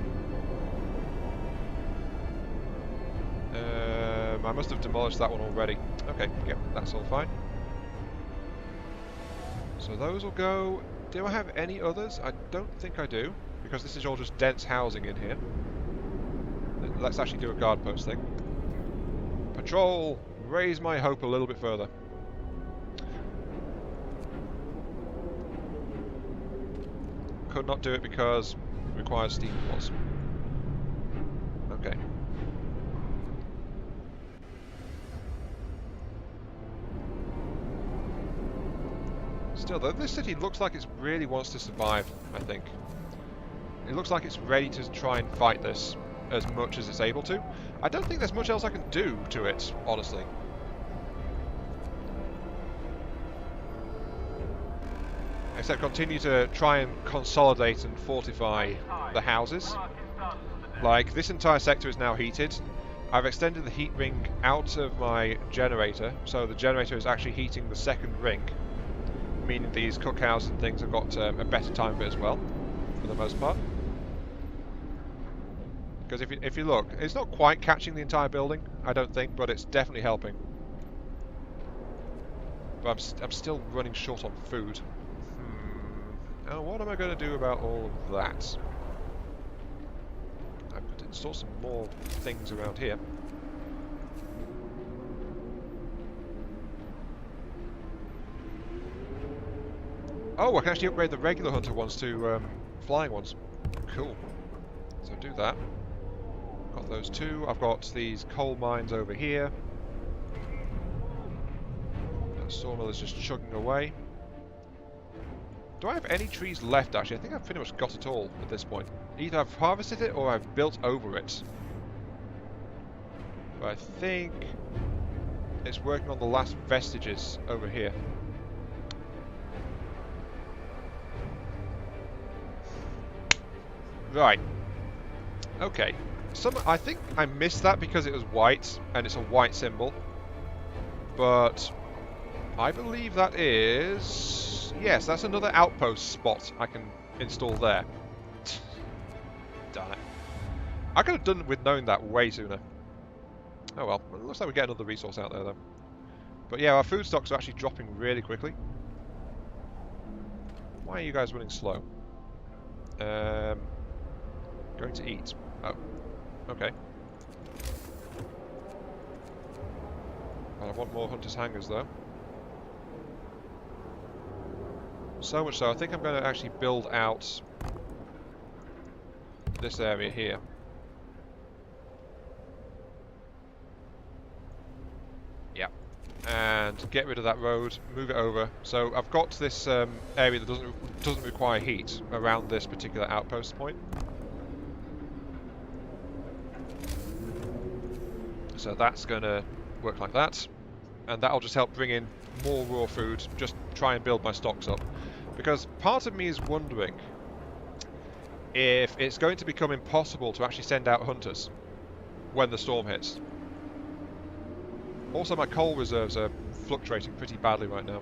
A: I must have demolished that one already. Okay, yep, that's all fine. So those will go. Do I have any others? I don't think I do, because this is all just dense housing in here. Let's actually do a guard post thing. Patrol! Raise my hope a little bit further. Could not do it because it requires steam walls. Okay. Still though, this city looks like it really wants to survive, I think. It looks like it's ready to try and fight this as much as it's able to. I don't think there's much else I can do to it, honestly. Except continue to try and consolidate and fortify the houses. Like, this entire sector is now heated. I've extended the heat ring out of my generator, so the generator is actually heating the second ring, meaning these cookhouses and things have got a better time of it as well, for the most part. Because if you look, it's not quite catching the entire building, I don't think, but it's definitely helping. But I'm still running short on food. Now what am I going to do about all of that? I could install some more things around here. Oh, I can actually upgrade the regular hunter ones to flying ones. Cool. So do that. Got those two. I've got these coal mines over here. That sawmill is just chugging away. Do I have any trees left, actually? I think I've pretty much got it all at this point. Either I've harvested it or I've built over it. But I think it's working on the last vestiges over here. Right. Okay. I think I missed that because it was white, and it's a white symbol. But I believe that is... Yes, that's another outpost spot I can install there. Darn it. I could have done with knowing that way sooner. Oh well, it looks like we get another resource out there though. But yeah, our food stocks are actually dropping really quickly. Why are you guys running slow? Going to eat. Oh, okay. I want more hunters' hangars though. So much so, I think I'm going to actually build out this area here. Yeah. And get rid of that road, move it over. So I've got this area that doesn't require heat around this particular outpost point. So that's going to work like that. And that'll just help bring in more raw food, just try and build my stocks up. Because part of me is wondering if it's going to become impossible to actually send out hunters when the storm hits. Also, my coal reserves are fluctuating pretty badly right now.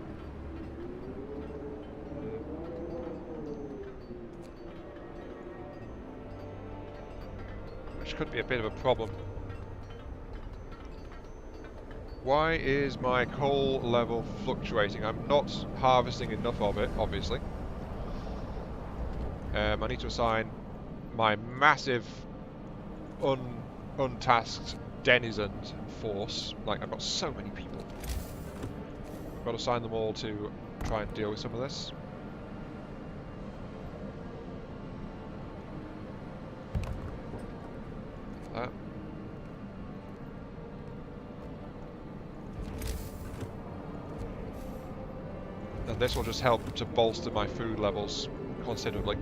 A: Which could be a bit of a problem. Why is my coal level fluctuating? I'm not harvesting enough of it, obviously. I need to assign my massive untasked denizen force. Like, I've got so many people. I've got to assign them all to try and deal with some of this. That. And this will just help to bolster my food levels considerably.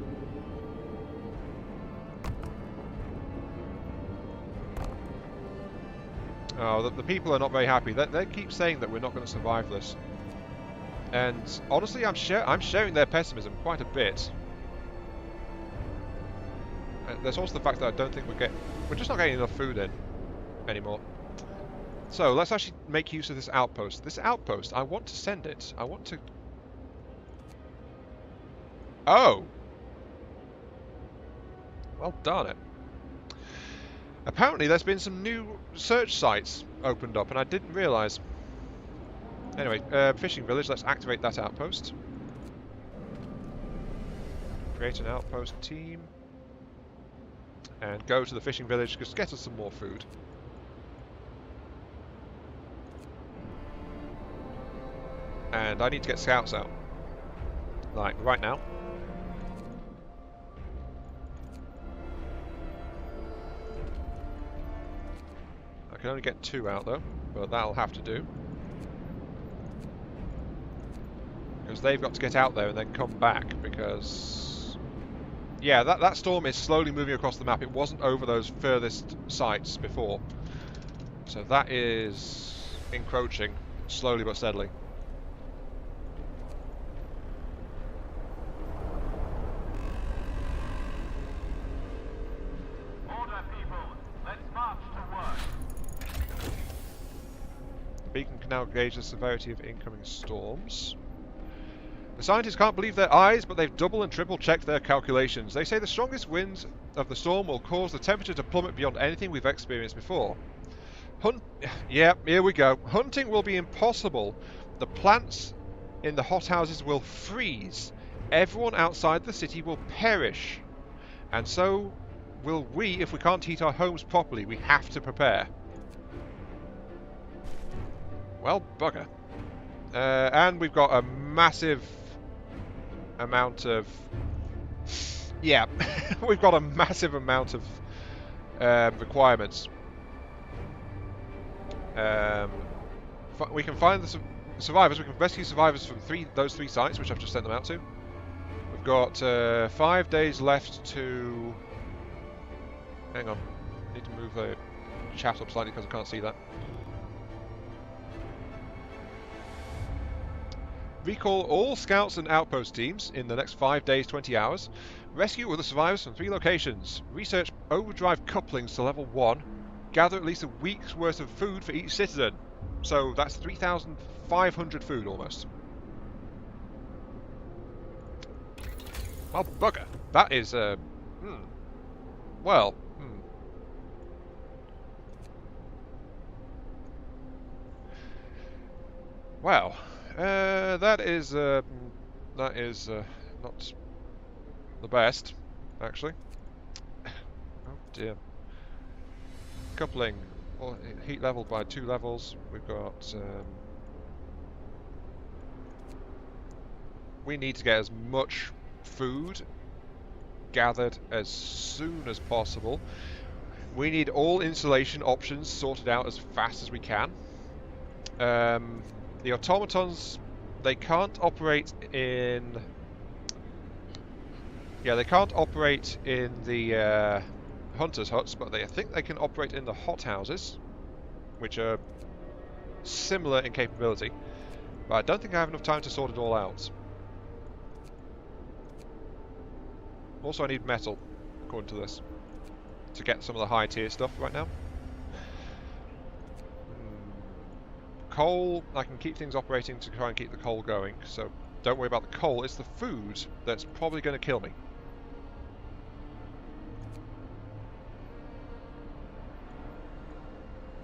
A: Oh, the people are not very happy. They keep saying that we're not going to survive this. And honestly, I'm sharing their pessimism quite a bit. There's also the fact that I don't think we're just not getting enough food in anymore. So let's actually make use of this outpost. This outpost, I want to send it. I want to Oh! Well, darn it. Apparently there's been some new search sites opened up, and I didn't realise. Anyway, fishing village, let's activate that outpost. Create an outpost team. And go to the fishing village, just get us some more food. And I need to get scouts out. Like, right now. I can only get 2 out though, but that'll have to do. Because they've got to get out there and then come back, because... yeah, that storm is slowly moving across the map. It wasn't over those furthest sites before. So that is encroaching, slowly but steadily.
B: Order, people. Let's march to work.
A: The beacon can now gauge the severity of incoming storms. The scientists can't believe their eyes, but they've double and triple checked their calculations. They say the strongest winds of the storm will cause the temperature to plummet beyond anything we've experienced before. Yeah, here we go. Hunting will be impossible. The plants in the hothouses will freeze. Everyone outside the city will perish. And so will we if we can't heat our homes properly. We have to prepare. Well, bugger. And we've got a massive amount of... yeah, we've got a massive amount of requirements. We can find the survivors. We can rescue survivors from those three sites, which I've just sent them out to. We've got 5 days left to... hang on. I need to move the chat up slightly because I can't see that. Recall all scouts and outpost teams in the next 5 days, 20 hours. Rescue other survivors from 3 locations. Research overdrive couplings to level 1. Gather at least a week's worth of food for each citizen. So that's 3,500 food almost. Well, bugger. That is, well, wow. That is not the best, actually. Oh dear. Coupling, or heat level by 2 levels. We've got. We need to get as much food gathered as soon as possible. We need all insulation options sorted out as fast as we can. The automatons, they can't operate in... yeah, they can't operate in the hunters' huts, but I think they can operate in the hothouses, which are similar in capability. But I don't think I have enough time to sort it all out. Also, I need metal, according to this, to get some of the high tier stuff right now. Coal, I can keep things operating to try and keep the coal going, so don't worry about the coal. It's the food that's probably going to kill me.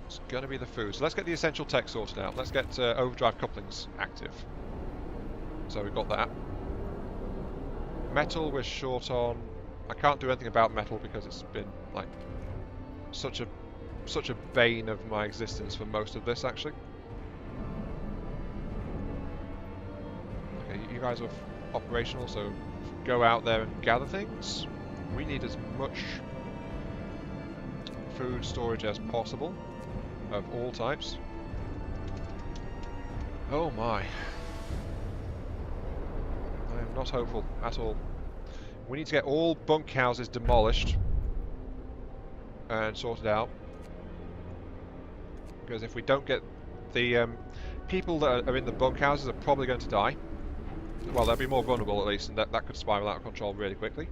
A: It's going to be the food. So let's get the essential tech sorted out. Let's get overdrive couplings active. So we've got that. Metal we're short on. I can't do anything about metal because it's been like such a bane of my existence for most of this, actually. Okay, you guys are operational, so go out there and gather things. We need as much food storage as possible, of all types. Oh my. I am not hopeful at all. We need to get all bunkhouses demolished and sorted out. Because if we don't get the people that are in the bunkhouses are probably going to die. Well, they'll be more vulnerable at least, and that could spiral out of control really quickly.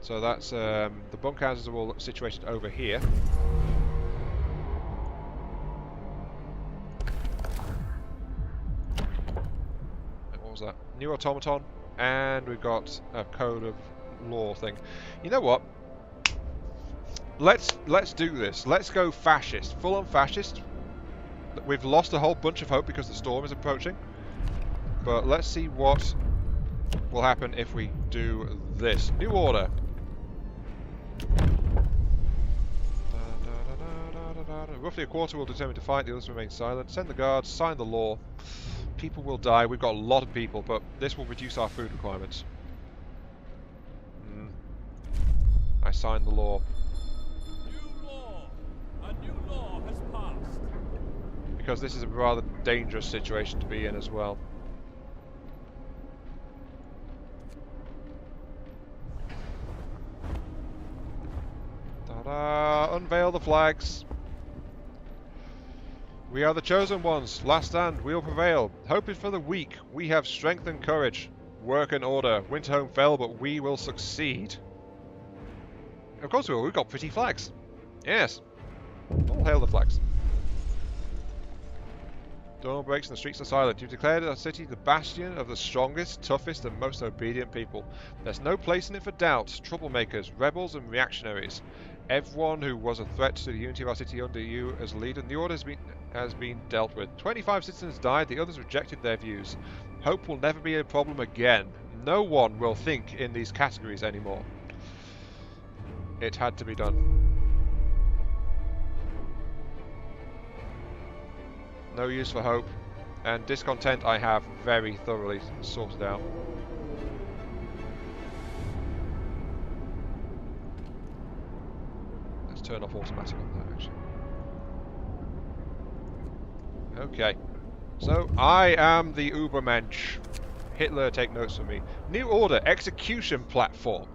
A: So that's the bunkhouses are all situated over here. What was that? new automaton, and we've got a code of law thing. You know what? Let's do this. Let's go fascist, full on fascist. We've lost a whole bunch of hope because the storm is approaching, but let's see what will happen if we do this. New order. Roughly a quarter will determine to fight, the others remain silent. Send the guards, sign the law. People will die. We've got a lot of people, but this will reduce our food requirements. I signed the law.
C: New law. A new law has passed.
A: Because this is a rather dangerous situation to be in as well. Ta-da! Unveil the flags. We are the chosen ones. Last stand. We will prevail. Hope is for the weak. We have strength and courage. Work and order. Winterhome fell, but we will succeed. Of course we will. We've got pretty flags. Yes. All hail the flags. Dawn breaks and the streets are silent. You've declared our city the bastion of the strongest, toughest, and most obedient people. There's no place in it for doubts, troublemakers, rebels, and reactionaries. Everyone who was a threat to the unity of our city under you as leader, the order has been dealt with. 25 citizens died, the others rejected their views. Hope will never be a problem again. No one will think in these categories anymore. It had to be done. No use for hope, and discontent I have very thoroughly sorted out. Let's turn off automatic on that actually. Okay, so I am the Ubermensch. Hitler, take notes from me. New order, execution platform.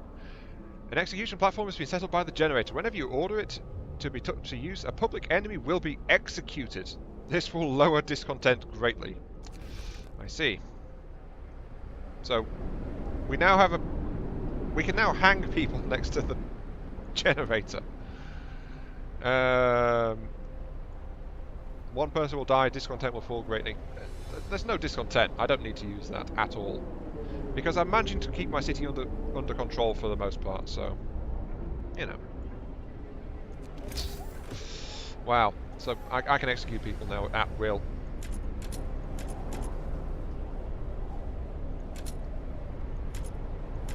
A: An execution platform has been set up by the generator. Whenever you order it to use, a public enemy will be executed. This will lower discontent greatly. I see. So, we now have we can now hang people next to the generator. One person will die, discontent will fall greatly. There's no discontent. I don't need to use that at all. Because I'm managing to keep my city under control for the most part, so... You know. Wow. So I can execute people now at will.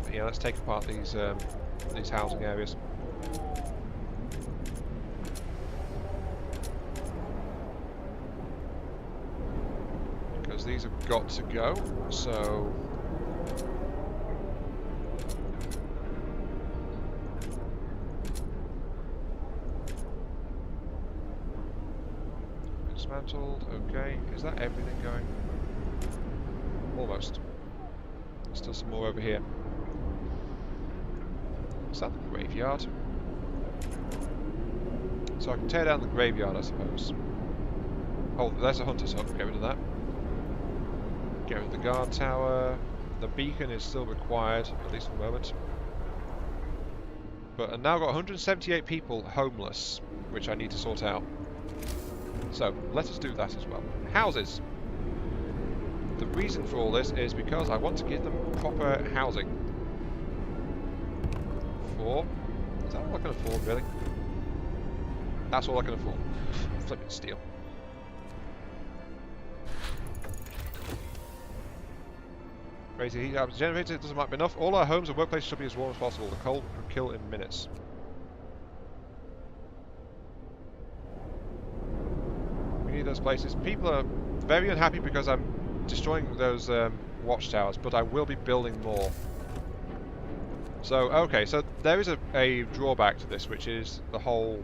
A: But yeah, let's take apart these housing areas. Because these have got to go. So dismantled, okay. Is that everything going? Almost. Still some more over here. Is that the graveyard? So I can tear down the graveyard, I suppose. Oh, there's a hunter's hut. Get rid of that. Get rid of the guard tower. The beacon is still required, at least for the moment. But I've now got 178 people homeless, which I need to sort out. So, let us do that as well. Houses. The reason for all this is because I want to give them proper housing. 4. Is that all I can afford, really? That's all I can afford. Flipping steel. Crazy heat happens generator, it doesn't might be enough. All our homes and workplaces should be as warm as possible. The cold can kill in minutes. We need those places. People are very unhappy because I'm destroying those watchtowers, but I will be building more. So, okay, so there is a drawback to this, which is the whole,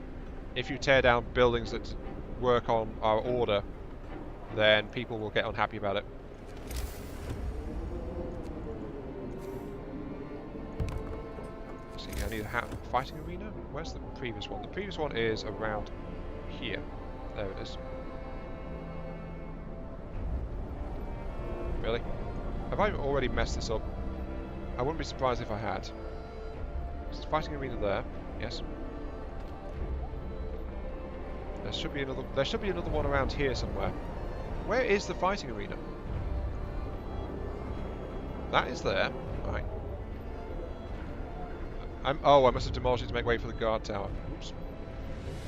A: if you tear down buildings that work on our order, then people will get unhappy about it. See, I need a fighting arena? Where's the previous one? The previous one is around here. There it is. Really? Have I already messed this up? I wouldn't be surprised if I had. Is the fighting arena there? Yes. There should be another one around here somewhere. Where is the fighting arena? That is there. Right. Oh, I must have demolished it to make way for the guard tower. Oops.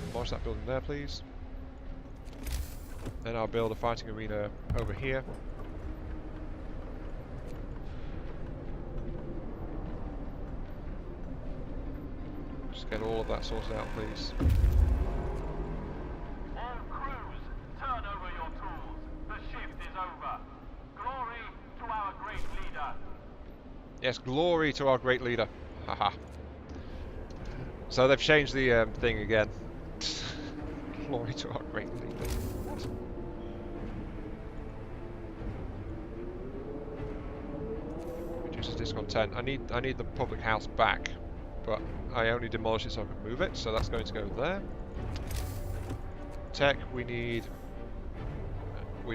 A: Demolish that building there, please. Then I'll build a fighting arena over here. Just get all of that sorted out, please.
B: All crews, turn over your tools. The shift is over. Glory to our great leader.
A: Yes, glory to our great leader. Haha. So they've changed the thing again. Glory to our great leader. What? Reduces discontent. I need the public house back, but I only demolished it so I can move it. So that's going to go there. Tech. We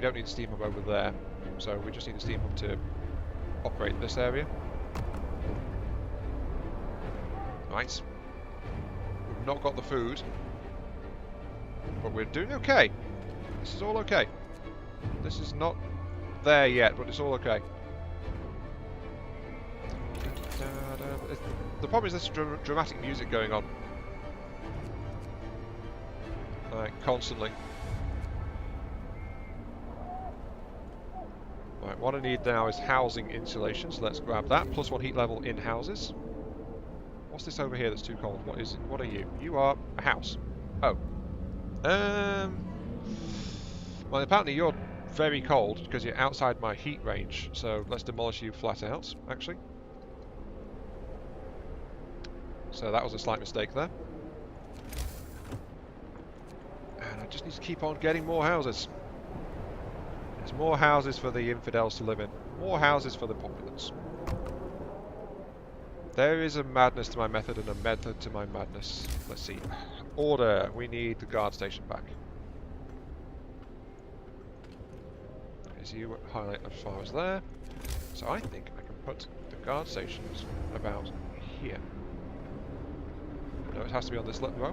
A: don't need a steam hub over there, so we just need a steam hub to operate this area. Right. We've not got the food, but we're doing okay. This is all okay. This is not there yet, but it's all okay. The problem is this dramatic music going on. Like, constantly. Right, what I need now is housing insulation, so let's grab that. +1 heat level in houses. What's this over here that's too cold? What is it? What are you? You are a house. Oh. Well, apparently you're very cold because you're outside my heat range, so let's demolish you flat out, actually. So that was a slight mistake there. And I just need to keep on getting more houses. There's more houses for the infidels to live in. More houses for the populace. There is a madness to my method and a method to my madness. Let's see. Order. We need the guard station back. Okay, so you highlight as far as there. So I think I can put the guard stations about here. No, it has to be on this row.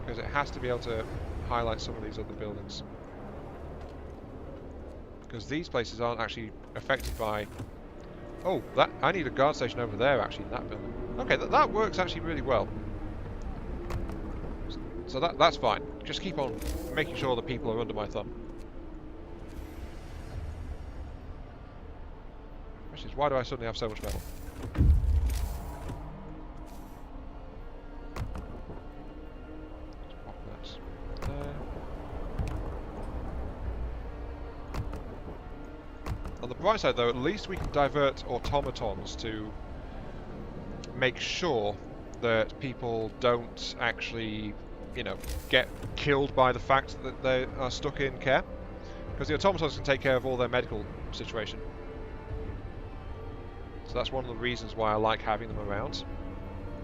A: Because it has to be able to highlight some of these other buildings. Because these places aren't actually affected by... Oh, that I need a guard station over there, actually, in that building. Okay, that works actually really well. So that's fine. Just keep on making sure the people are under my thumb. Which is, why do I suddenly have so much metal? Pop that there. On the bright side, though, at least we can divert automatons to make sure that people don't actually, you know, get killed by the fact that they are stuck in care. Because the automatons can take care of all their medical situation. So that's one of the reasons why I like having them around.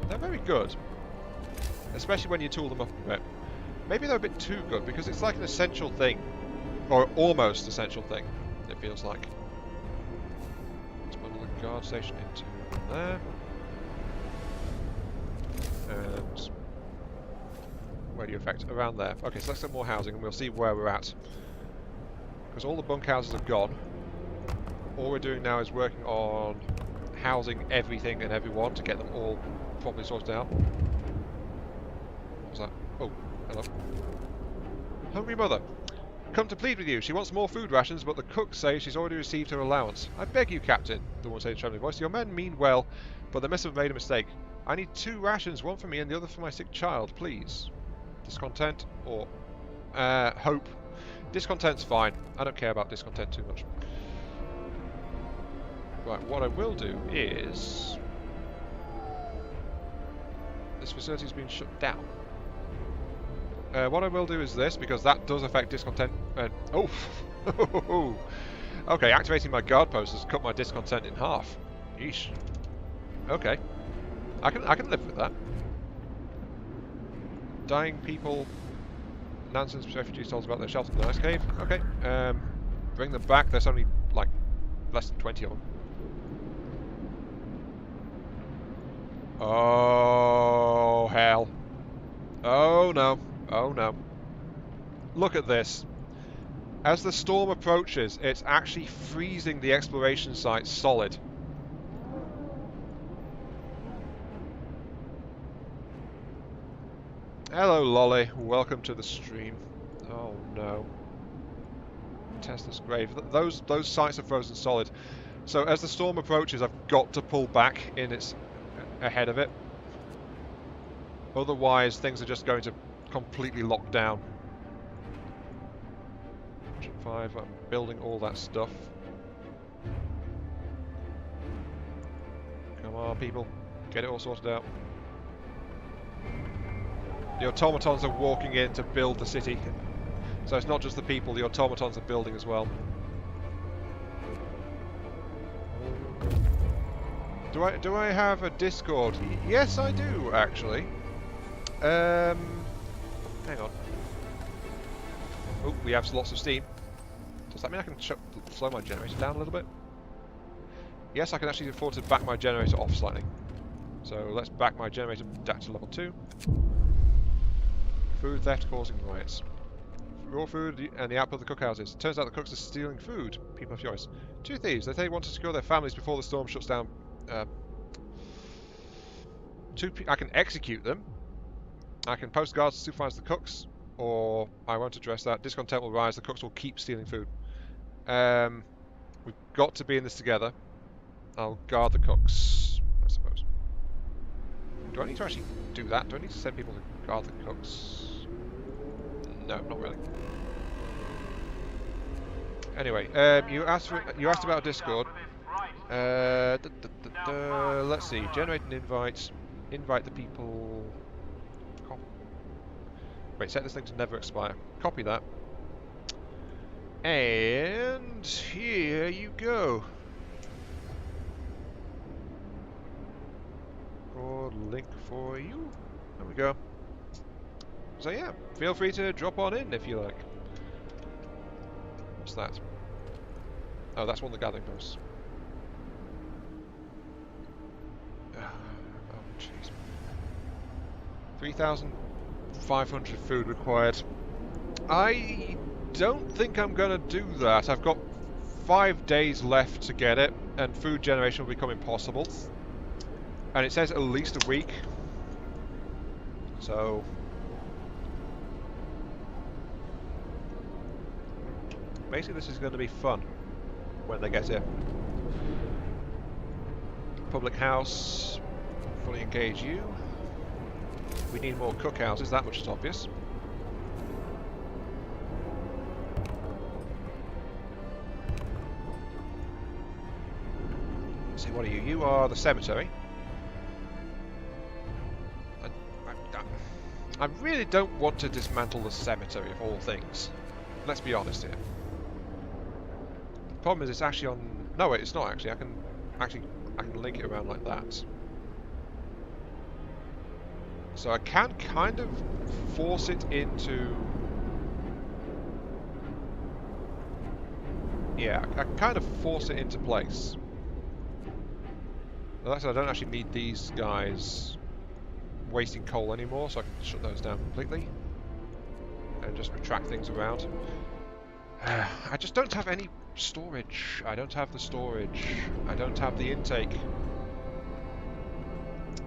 A: They're very good. Especially when you tool them up a bit. Maybe they're a bit too good, because it's like an essential thing. Or almost essential thing, it feels like. Let's put another guard station into there. And where do you affect? Around there. Okay, so let's get more housing and we'll see where we're at. Because all the bunkhouses are gone. All we're doing now is working on housing everything and everyone to get them all properly sorted out. What was that? Oh, hello. Hungry mother. Come to plead with you. She wants more food rations, but the cooks say she's already received her allowance. I beg you, Captain, the woman said in a trembling voice. Your men mean well, but they must have made a mistake. I need 2 rations, one for me and the other for my sick child, please. Discontent or hope. Discontent's fine. I don't care about discontent too much. Right, what I will do is... This facility's been shut down. What I will do is this, because that does affect discontent... oh! Okay, activating my guard post has cut my discontent in half. Yeesh. Okay. I can live with that. Dying people... Nansen's refugees told us about their shelter in the ice cave. Okay. Bring them back. There's only, like, less than 20 of them. Oh, hell. Oh, no. Oh, no. Look at this. As the storm approaches, it's actually freezing the exploration site solid. Hello, Lolly. Welcome to the stream. Oh no. Tesla's grave. Those sites are frozen solid. So as the storm approaches, I've got to pull back in its ahead of it. Otherwise, things are just going to completely lock down. 5. I'm building all that stuff. Come on, people. Get it all sorted out. The automatons are walking in to build the city. So it's not just the people, the automatons are building as well. Do I have a Discord? Yes, I do, actually. Hang on. Oh, we have lots of steam. Does that mean I can slow my generator down a little bit? Yes, I can actually afford to back my generator off slightly. So let's back my generator back to level 2. Food theft causing riots. Raw food and the output of the cookhouses. Turns out the cooks are stealing food. People are furious. 2 thieves. They say they want to secure their families before the storm shuts down. I can execute them. I can post guards to supervise the cooks. Or I won't address that. Discontent will rise. The cooks will keep stealing food. We've got to be in this together. I'll guard the cooks, I suppose. Do I need to actually do that? Do I need to send people to guard the cooks? No, not really. Anyway, you asked about Discord. Let's see. Generate an invite. Invite the people. Wait, set this thing to never expire. Copy that. And here you go. Link for you. There we go. So yeah, feel free to drop on in if you like. What's that? Oh, that's one of the gathering posts. Oh, jeez. 3,500 food required. I don't think I'm going to do that. I've got 5 days left to get it, and food generation will become impossible. And it says at least a week. So basically this is going to be fun when they get here. Public house, fully engage you. We need more cookhouses, that much is obvious. Let's see, what are you? You are the cemetery. I really don't want to dismantle the cemetery of all things. Let's be honest here. The problem is it's actually on... No, wait, it's not actually. I can link it around like that. So I can kind of force it into... Yeah, I can kind of force it into place. Well, that's, I don't actually need these guys wasting coal anymore, so I can shut those down completely and just retract things around. I just don't have any storage. I don't have the storage. I don't have the intake.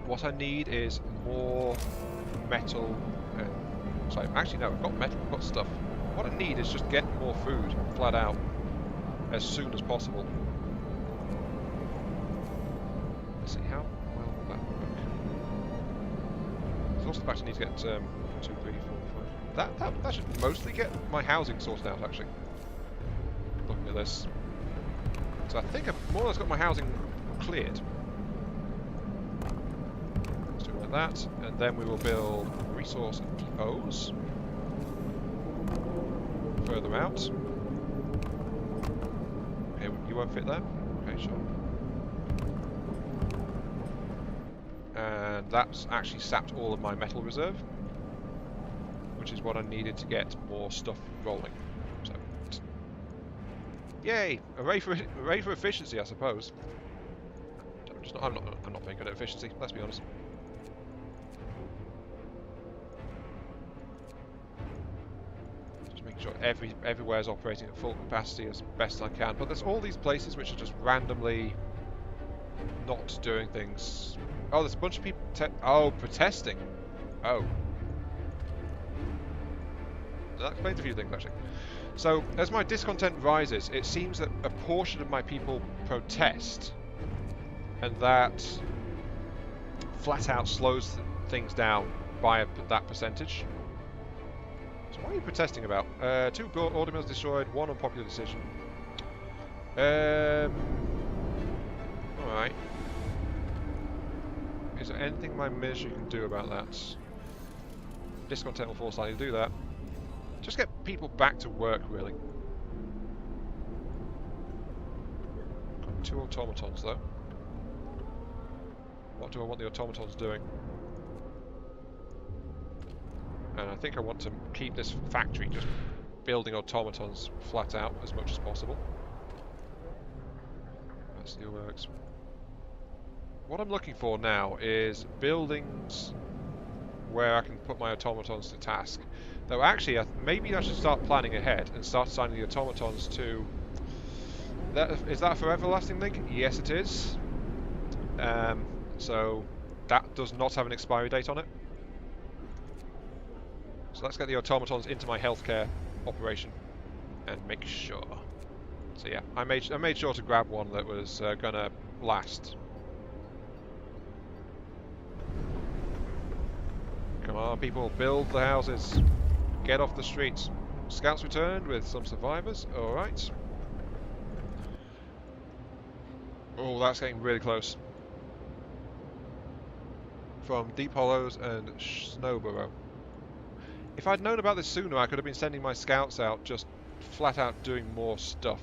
A: What I need is more metal and... Sorry, actually no, I've got metal, I've got stuff. What I need is just get more food, flat out, as soon as possible. Let's see, how well will that work? There's also the fact I need to get 2, 3, 4, 5. That should mostly get my housing sorted out, actually. Looking at this. So I think I've more or less got my housing cleared. Let's do it like that, and then we will build resource depots further out. Okay, you won't fit there? Okay, sure. And that's actually sapped all of my metal reserve, which is what I needed to get more stuff rolling. So, yay! Hooray for efficiency, I suppose. I'm not very good at efficiency. Let's be honest. Just sure everywhere is operating at full capacity as best I can. But there's all these places which are just randomly not doing things. Oh, there's a bunch of people protesting. Oh. That explains a few things, actually. So, as my discontent rises, it seems that a portion of my people protest, and that flat out slows things down by that percentage. So what are you protesting about? 2 order mills destroyed, 1 unpopular decision. Alright. Is there anything my ministry can do about that? Discontent will force I to do that. Just get people back to work, really. Got 2 automatons, though. What do I want the automatons doing? And I think I want to keep this factory just building automatons flat out as much as possible. That still works. What I'm looking for now is buildings where I can put my automatons to task. Though actually, maybe I should start planning ahead and start assigning the automatons to... Is that a for everlasting link? Yes, it is. So that does not have an expiry date on it. So let's get the automatons into my healthcare operation and make sure. So yeah, I made sure to grab one that was gonna last. Come on, people, build the houses. Get off the streets. Scouts returned with some survivors. All right. Oh, that's getting really close. From Deep Hollows and Snowborough. If I'd known about this sooner, I could have been sending my scouts out, just flat out doing more stuff.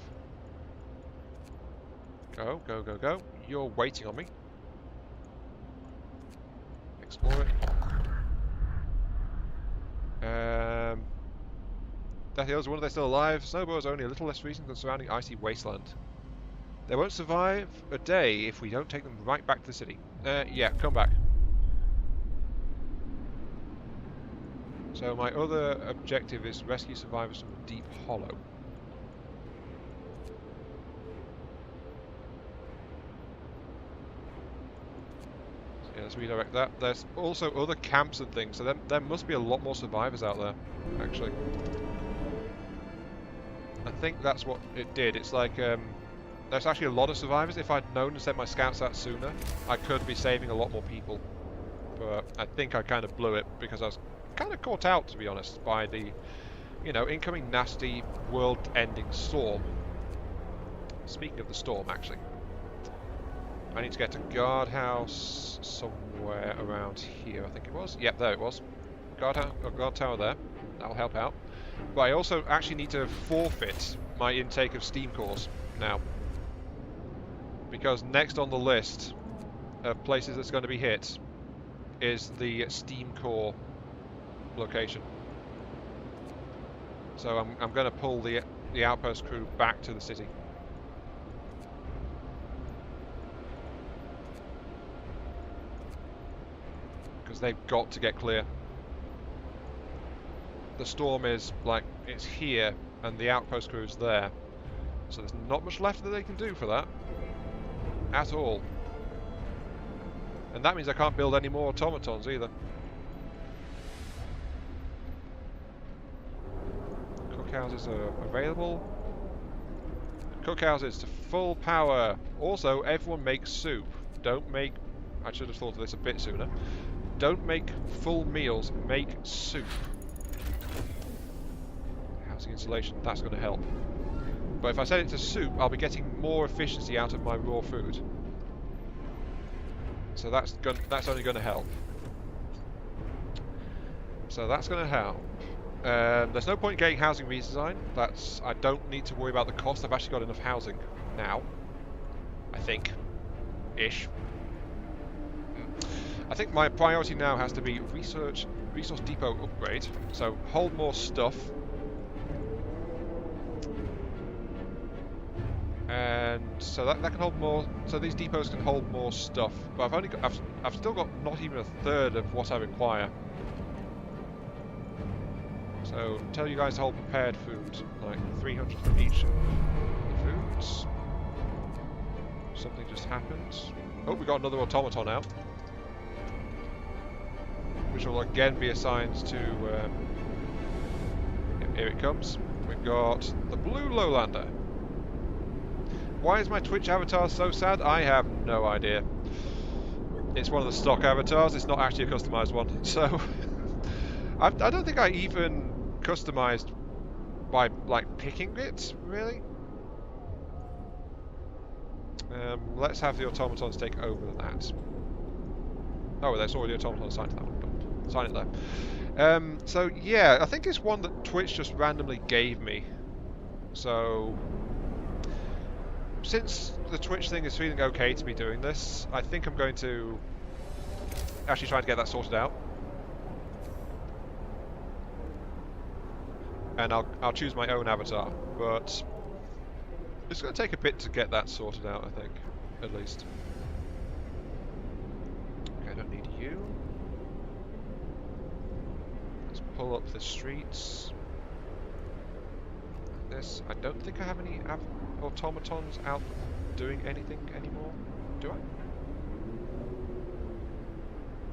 A: Go, go, go, go. You're waiting on me. Explore it. Death Hills, wonder they're still alive. Snowborough is only a little less recent than surrounding icy wasteland. They won't survive a day if we don't take them right back to the city. Yeah, come back. So my other objective is rescue survivors from Deep Hollow. So yeah, let's redirect that. There's also other camps and things, so there must be a lot more survivors out there, actually. I think that's what it did. It's like, there's actually a lot of survivors. If I'd known and sent my scouts out sooner, I could be saving a lot more people. But I think I kind of blew it because I was kind of caught out, to be honest, by the, incoming nasty world-ending storm. Speaking of the storm, actually, I need to get to guardhouse somewhere around here. I think it was. Yep, there it was. Guard tower there. That'll help out. But I also actually need to forfeit my intake of steam cores now, because next on the list of places that's going to be hit is the steam core location. So I'm going to pull the outpost crew back to the city. Because they've got to get clear. The storm is, like, it's here, and the outpost crew's there. So there's not much left that they can do for that. At all. And that means I can't build any more automatons either. Cookhouses are available. Cookhouses to full power. Also, everyone makes soup. Don't make... I should have thought of this a bit sooner. Don't make full meals, make soup. Housing insulation, that's going to help. But if I set it to soup, I'll be getting more efficiency out of my raw food. So that's only going to help. So that's going to help. There's no point in getting housing redesign. I don't need to worry about the cost. I've actually got enough housing now. I think. Ish. I think my priority now has to be resource depot upgrade. So hold more stuff. And so that can hold more. So these depots can hold more stuff. But I've still got not even a third of what I require. So So tell you guys to hold prepared food, like 300 from each of the foods. Something just happened. Oh, we got another automaton out, which will again be assigned to. Here it comes. We've got the blue lowlander. Why is my Twitch avatar so sad? I have no idea. It's one of the stock avatars. It's not actually a customized one, so I don't think I even customized by like picking it really. Let's have the automatons take over that. Oh, there's already automaton assigned to that one. Sign it there. So yeah, I think it's one that Twitch just randomly gave me. So since the Twitch thing is feeling okay to be doing this, I think I'm going to actually try to get that sorted out. And I'll choose my own avatar, but it's going to take a bit to get that sorted out, I think, at least. Okay, I don't need you. Let's pull up the streets. This, I don't think I have any automatons out doing anything anymore. Do I?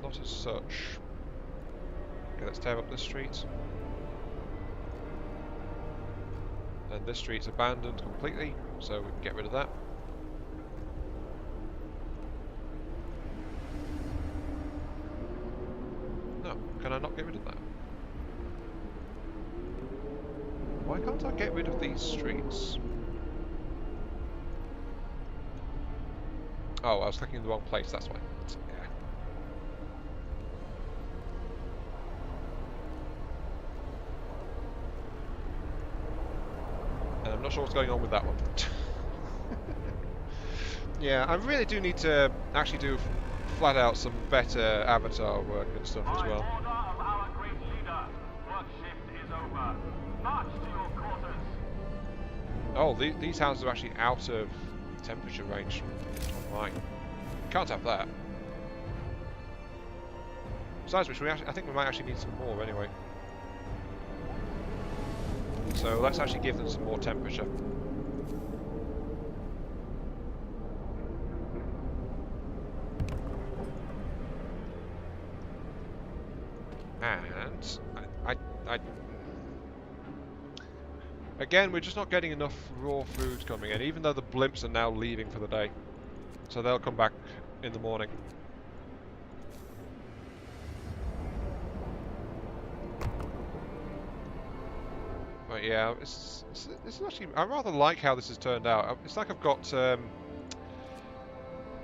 A: Not as such. Okay, let's tear up this street. And this street's abandoned completely, so we can get rid of that. No, can I not get rid of that? Why can't I get rid of these streets? Oh, I was clicking in the wrong place, that's why. Yeah. And I'm not sure what's going on with that one. Yeah, I really do need to actually do flat out some better avatar work and stuff as well.
B: By order of our great leader, work shift is over. March to your quarters.
A: Oh, these houses are actually out of temperature range. Oh my. Can't have that. Besides which, I think we might actually need some more anyway. So let's actually give them some more temperature. And again, we're just not getting enough raw food coming in, even though the blimps are now leaving for the day. So they'll come back in the morning. But yeah, it's actually, I rather like how this has turned out. It's like I've got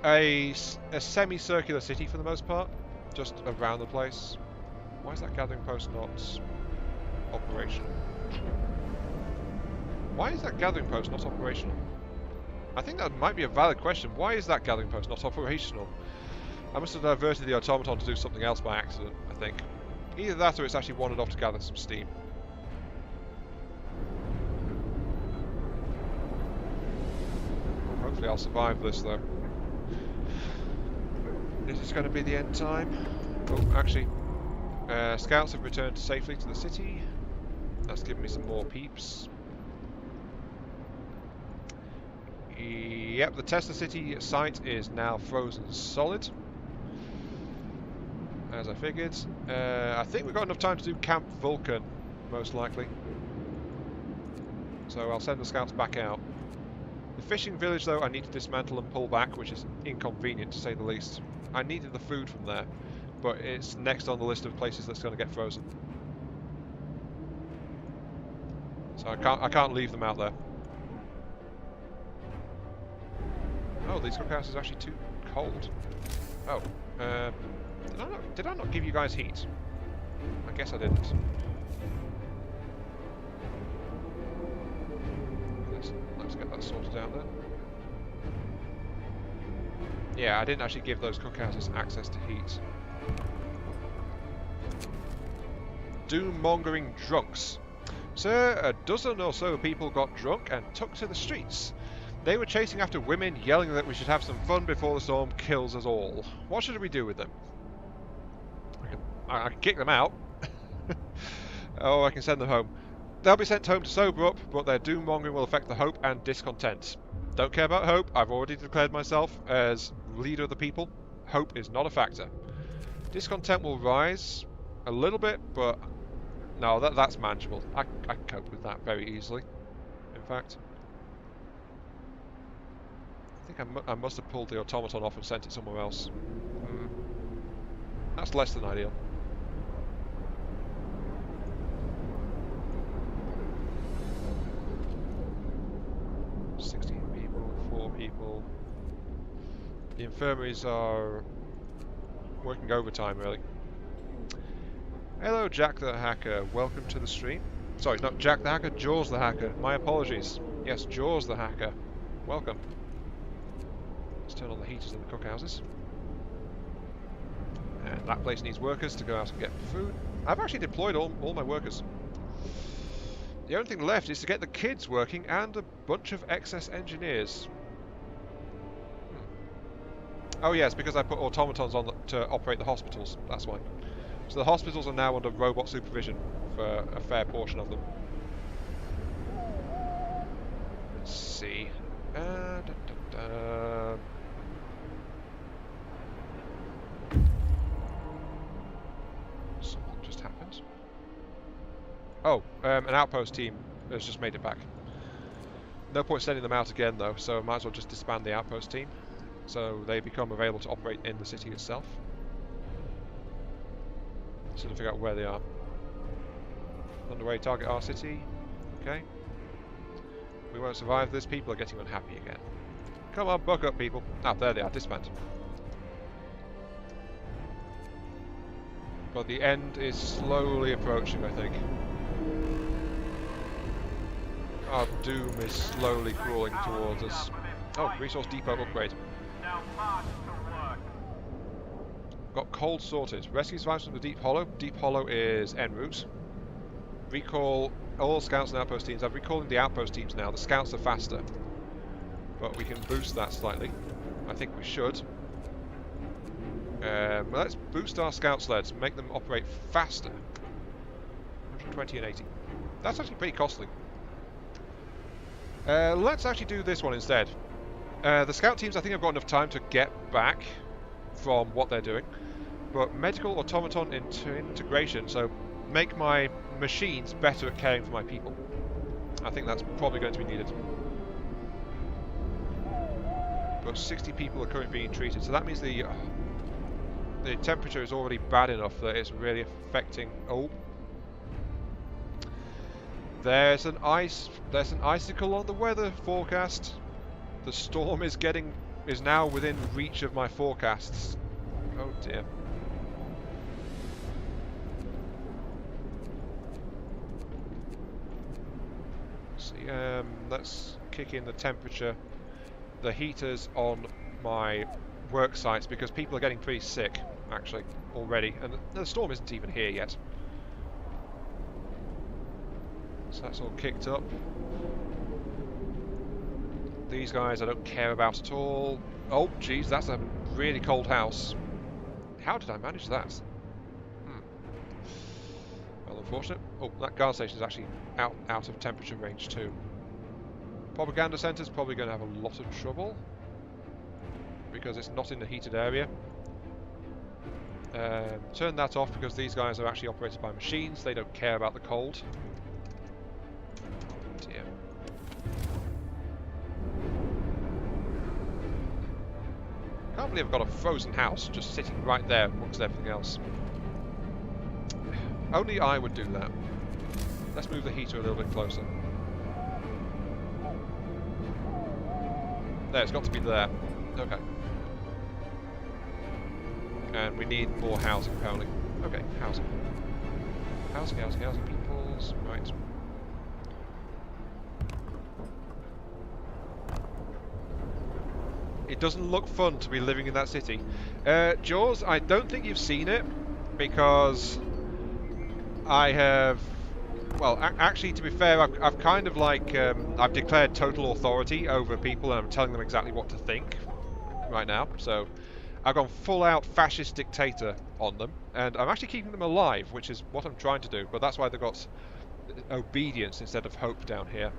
A: a semicircular city for the most part, just around the place. Why is that gathering post not operational? Why is that gathering post not operational? I think that might be a valid question. Why is that gathering post not operational? I must have diverted the automaton to do something else by accident, I think. Either that or it's actually wandered off to gather some steam. Hopefully I'll survive this though. This is going to be the end time. Oh, actually, scouts have returned safely to the city. That's given me some more peeps. Yep, the Tesla City site is now frozen solid, as I figured. I think we've got enough time to do Camp Vulcan, most likely. So I'll send the scouts back out. The fishing village, though, I need to dismantle and pull back, which is inconvenient to say the least. I needed the food from there, but it's next on the list of places that's going to get frozen. So I can't leave them out there. Oh, these cookhouses are actually too cold. Oh, did I not give you guys heat? I guess I didn't. Let's get that sorted out then. Yeah, I didn't actually give those cookhouses access to heat. Doom-mongering drunks. Sir, a dozen or so people got drunk and took to the streets. They were chasing after women, yelling that we should have some fun before the storm kills us all. What should we do with them? I can kick them out. Oh, I can send them home. They'll be sent home to sober up, but their doom-mongering will affect the hope and discontent. Don't care about hope. I've already declared myself as leader of the people. Hope is not a factor. Discontent will rise a little bit, but no, that's manageable. I can cope with that very easily, in fact. I think I must have pulled the automaton off and sent it somewhere else. That's less than ideal. People. The infirmaries are working overtime, really. Hello, Jack the Hacker. Welcome to the stream. Sorry, not Jack the Hacker, Jaws the Hacker. My apologies. Yes, Jaws the Hacker. Welcome. Let's turn on the heaters in the cookhouses. And that place needs workers to go out and get food. I've actually deployed all my workers. The only thing left is to get the kids working and a bunch of excess engineers. Oh yes, because I put automatons on to operate the hospitals, that's why. So the hospitals are now under robot supervision for a fair portion of them. Let's see. Something just happened. Oh, an outpost team has just made it back. No point sending them out again though, so I might as well just disband the outpost team. So they become available to operate in the city itself. So to figure out where they are. Underway, target our city. Okay. We won't survive this. People are getting unhappy again. Come on, buck up, people. Ah, there they are. Disband. But the end is slowly approaching, I think. Our doom is slowly crawling towards us. Oh, resource depot upgrade.
B: Now march to work.
A: Got cold sorted. Rescue survivors from the Deep Hollow. Deep Hollow is en route. Recall all scouts and outpost teams. I'm recalling the outpost teams now. The scouts are faster. But we can boost that slightly. I think we should. Let's boost our scout sleds. Make them operate faster. 120 and 80. That's actually pretty costly. Let's actually do this one instead. The scout teams, I think, have got enough time to get back from what they're doing. But medical automaton integration, so make my machines better at caring for my people. I think that's probably going to be needed. But 60 people are currently being treated, so that means the temperature is already bad enough that it's really affecting. Oh, there's an icicle on the weather forecast. The storm is now within reach of my forecasts. Oh dear. See, let's kick in the temperature, the heaters on my work sites, because people are getting pretty sick actually already, and the storm isn't even here yet. So that's all kicked up. These guys I don't care about at all. Oh, geez, that's a really cold house. How did I manage that? Well, unfortunate. Oh, that guard station is actually out of temperature range too. Propaganda centre's probably going to have a lot of trouble because it's not in the heated area. Turn that off because these guys are actually operated by machines. They don't care about the cold. Dear. Can't believe I've got a frozen house just sitting right there amongst everything else. Only I would do that. Let's move the heater a little bit closer. There, it's got to be there. Okay. And we need more housing, apparently. Okay, housing. Housing, peoples. Right. It doesn't look fun to be living in that city. Jaws, I don't think you've seen it, because I have... Well, actually, to be fair, I've kind of like... I've declared total authority over people, and I'm telling them exactly what to think right now. So, I've gone full-out fascist dictator on them, and I'm actually keeping them alive, which is what I'm trying to do, but that's why they've got obedience instead of hope down here.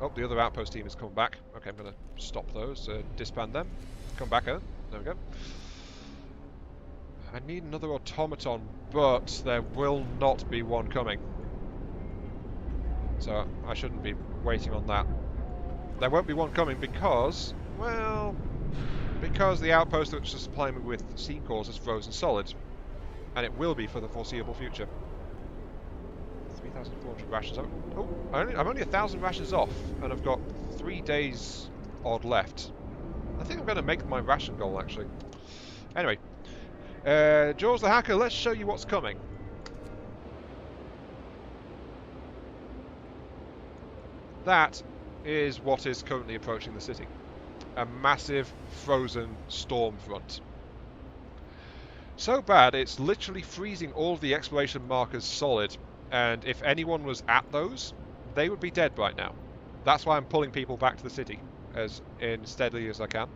A: Oh, the other outpost team has come back. Okay, I'm going to stop those, disband them. Come back in. There we go. I need another automaton, but there will not be one coming. So I shouldn't be waiting on that. There won't be one coming because, well, because the outpost which is supplying me with steam cores is frozen solid. And it will be for the foreseeable future. 3,400 rations. Oh, I'm only 1,000 rations off, and I've got 3 days odd left. I think I'm going to make my ration goal, actually. Anyway, Jaws the Hacker, let's show you what's coming. That is what is currently approaching the city. A massive frozen storm front. So bad, it's literally freezing all of the exploration markers solid, and if anyone was at those, they would be dead right now. That's why I'm pulling people back to the city as steadily as I can.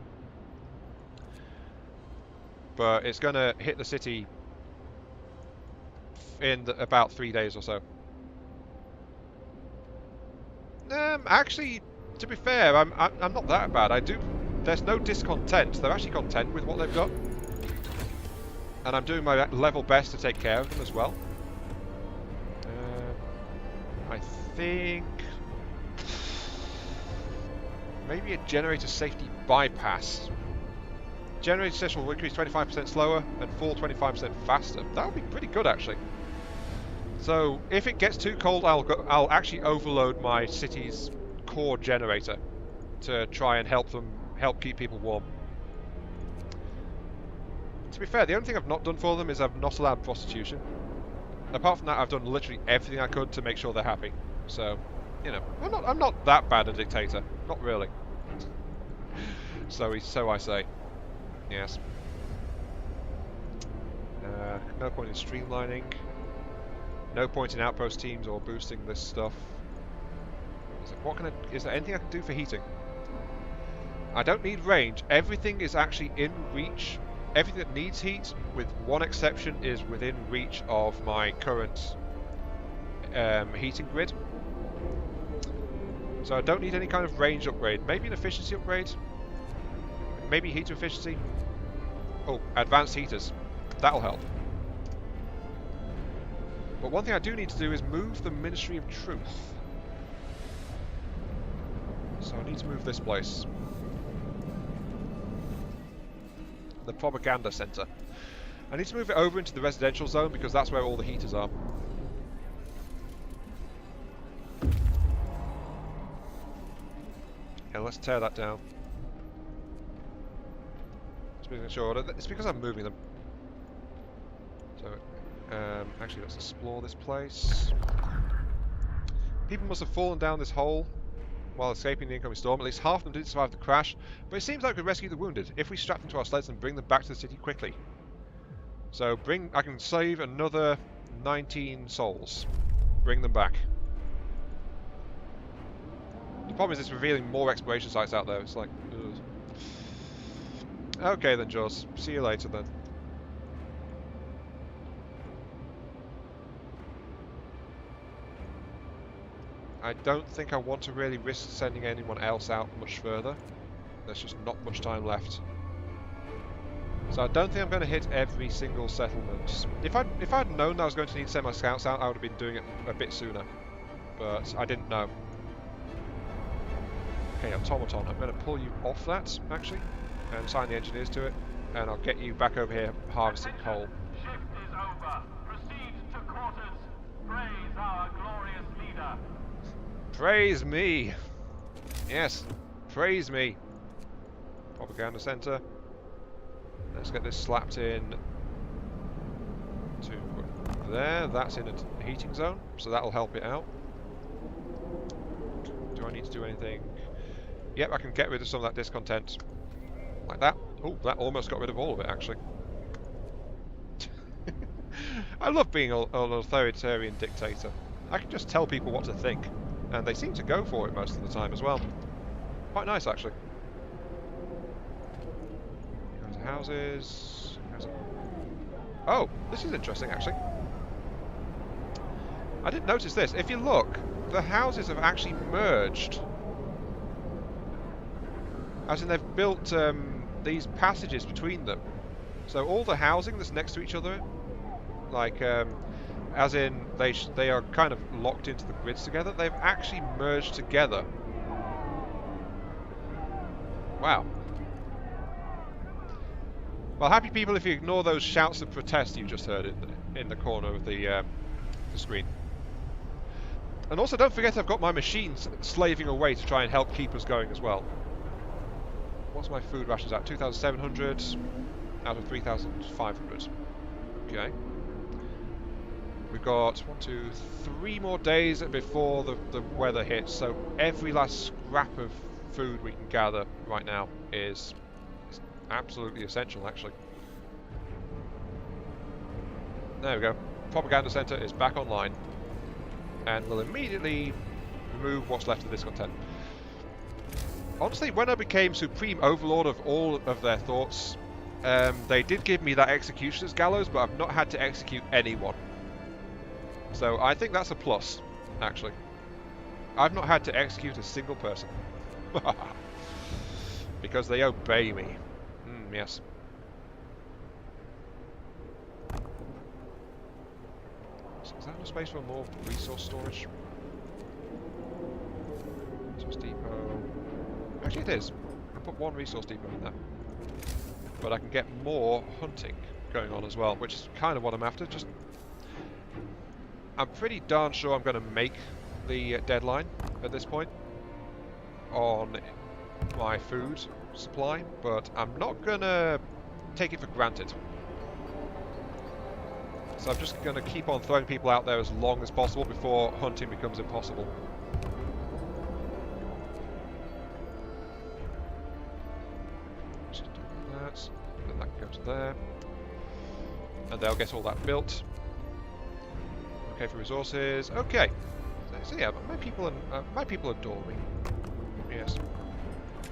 A: But it's going to hit the city in about 3 days or so. Actually, to be fair, I'm not that bad. There's no discontent. They're actually content with what they've got. And I'm doing my level best to take care of them as well. I think maybe a generator safety bypass. Generator session will increase 25% slower and fall 25% faster. That would be pretty good, actually. So if it gets too cold, I'll actually overload my city's core generator to try and help keep people warm. To be fair, the only thing I've not done for them is I've not allowed prostitution. Apart from that, I've done literally everything I could to make sure they're happy. So, you know, I'm not that bad a dictator. Not really. So I say. Yes. No point in streamlining. No point in outpost teams or boosting this stuff. Is there anything I can do for heating? I don't need range. Everything is actually in reach. Everything that needs heat, with one exception, is within reach of my current heating grid. So I don't need any kind of range upgrade. Maybe an efficiency upgrade? Maybe heater efficiency? Oh, advanced heaters. That'll help. But one thing I do need to do is move the Ministry of Truth. So I need to move this place. The Propaganda Center. I need to move it over into the residential zone because that's where all the heaters are. Okay, let's tear that down. Just making sure. It's because I'm moving them. So, actually, let's explore this place. People must have fallen down this hole while escaping the incoming storm. At least half of them didn't survive the crash, but it seems like we could rescue the wounded if we strap them to our sleds and bring them back to the city quickly. So I can save another 19 souls. Bring them back. The problem is it's revealing more exploration sites out there. It's like, ugh. Okay then, Jaws. See you later then. I don't think I want to really risk sending anyone else out much further. There's just not much time left. So I don't think I'm going to hit every single settlement. If I'd known that I was going to need to send my scouts out, I would have been doing it a bit sooner. But I didn't know. Okay, automaton. I'm going to pull you off that, actually, and assign the engineers to it, and I'll get you back over here harvesting coal.
B: Shift is over. Proceed to quarters. Praise our glorious leader.
A: Praise me! Yes, praise me! Propaganda Center. Let's get this slapped in to there. That's in a heating zone, so that'll help it out. Do I need to do anything? Yep, I can get rid of some of that discontent. Like that. Oh, that almost got rid of all of it, actually. I love being an authoritarian dictator. I can just tell people what to think, and they seem to go for it most of the time as well. Quite nice, actually. houses. Oh, this is interesting actually. I didn't notice this. If you look, the houses have actually merged. As in they've built these passages between them. So all the housing that's next to each other, like as in they are kind of locked into the grids together, they've actually merged together. Wow. Well, happy people if you ignore those shouts of protest you just heard in the corner of the screen. And also don't forget I've got my machines slaving away to try and help keep us going as well. What's my food rations at? 2,700 out of 3,500. Okay. We've got 1, 2, 3 more days before the weather hits, so every last scrap of food we can gather right now is absolutely essential, actually. There we go. Propaganda Center is back online, and we'll immediately remove what's left of this content. Honestly, when I became Supreme Overlord of all of their thoughts, they did give me that Executioner's Gallows, but I've not had to execute anyone. So I think that's a plus, actually. I've not had to execute a single person. Because they obey me. Yes. So is that enough space for more resource storage? Resource depot. Actually, it is. I'll put 1 resource depot in there. But I can get more hunting going on as well, which is kind of what I'm after. Just, I'm pretty darn sure I'm going to make the deadline at this point on my food supply, but I'm not going to take it for granted. So I'm just going to keep on throwing people out there as long as possible before hunting becomes impossible. Just do that, then that can go to there, and they'll get all that built. Okay for resources. Okay, so yeah, my people adore me. Yes.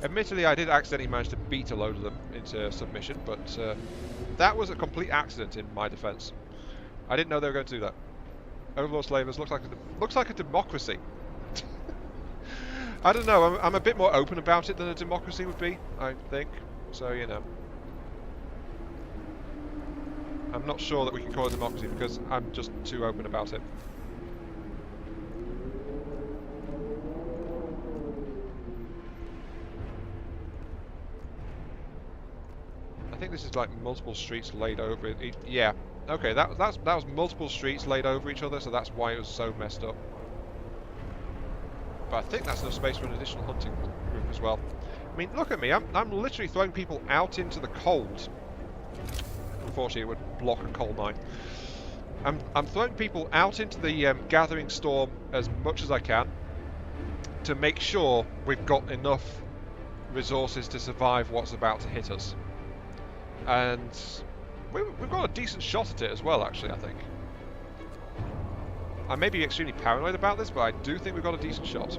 A: Admittedly, I did accidentally manage to beat a load of them into submission, but that was a complete accident in my defense. I didn't know they were going to do that. Overlord slavers looks like a democracy. I don't know. I'm a bit more open about it than a democracy would be, I think. So you know, I'm not sure that we can call it a democracy because I'm just too open about it. I think this is like multiple streets laid over it. Yeah. Okay, that was multiple streets laid over each other, so that's why it was so messed up. But I think that's enough space for an additional hunting group as well. I mean, look at me. I'm literally throwing people out into the cold. Unfortunately, it would block a coal mine. I'm throwing people out into the gathering storm as much as I can to make sure we've got enough resources to survive what's about to hit us. And we've got a decent shot at it as well, actually, I think. I may be extremely paranoid about this, but I do think we've got a decent shot.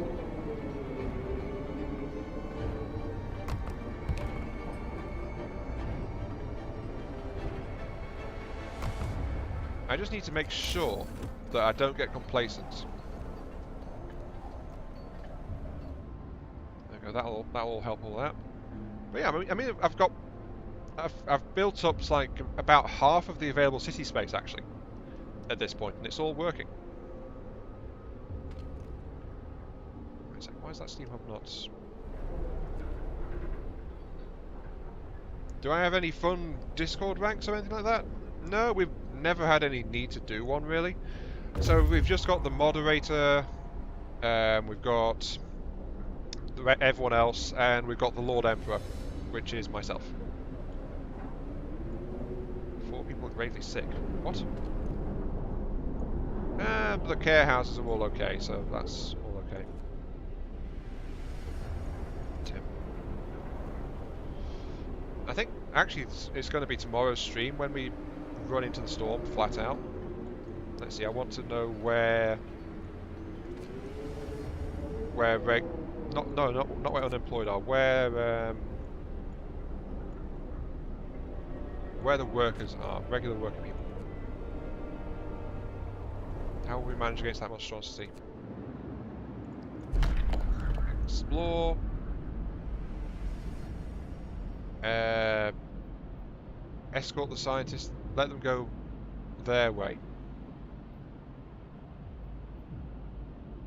A: I just need to make sure that I don't get complacent. There we go, that'll help all that. But yeah, I mean, I've built up like about half of the available city space actually at this point, and it's all working. Wait a second, why is that steam hub not? Do I have any fun Discord ranks or anything like that? No, we've never had any need to do one really. So we've just got the moderator, we've got everyone else, and we've got the Lord Emperor, which is myself. 4 people are gravely sick. What? The care houses are all okay, so that's all okay. Tim. I think actually it's going to be tomorrow's stream when we run into the storm flat out. Let's see, I want to know where not where unemployed are, where where the workers are, regular working people. How will we manage against that monstrosity? Explore. Escort the scientists. Let them go their way.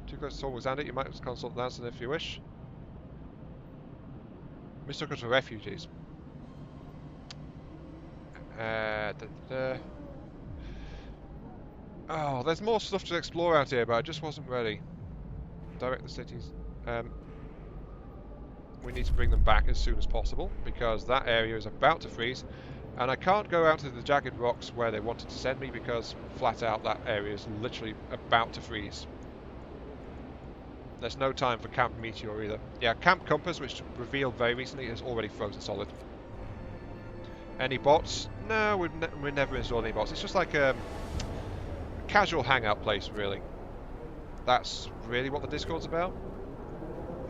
A: Too close to talk with Xander. You might consult Nansen if you wish. Mistook us for refugees. Oh, there's more stuff to explore out here, but I just wasn't ready. Direct the cities. We need to bring them back as soon as possible, because that area is about to freeze, and I can't go out to the jagged rocks where they wanted to send me, because flat out that area is literally about to freeze. There's no time for Camp Meteor either. Yeah, Camp Compass, which revealed very recently, is already frozen solid. Any bots? No, we've never installed any bots. It's just like a casual hangout place, really. That's really what the Discord's about.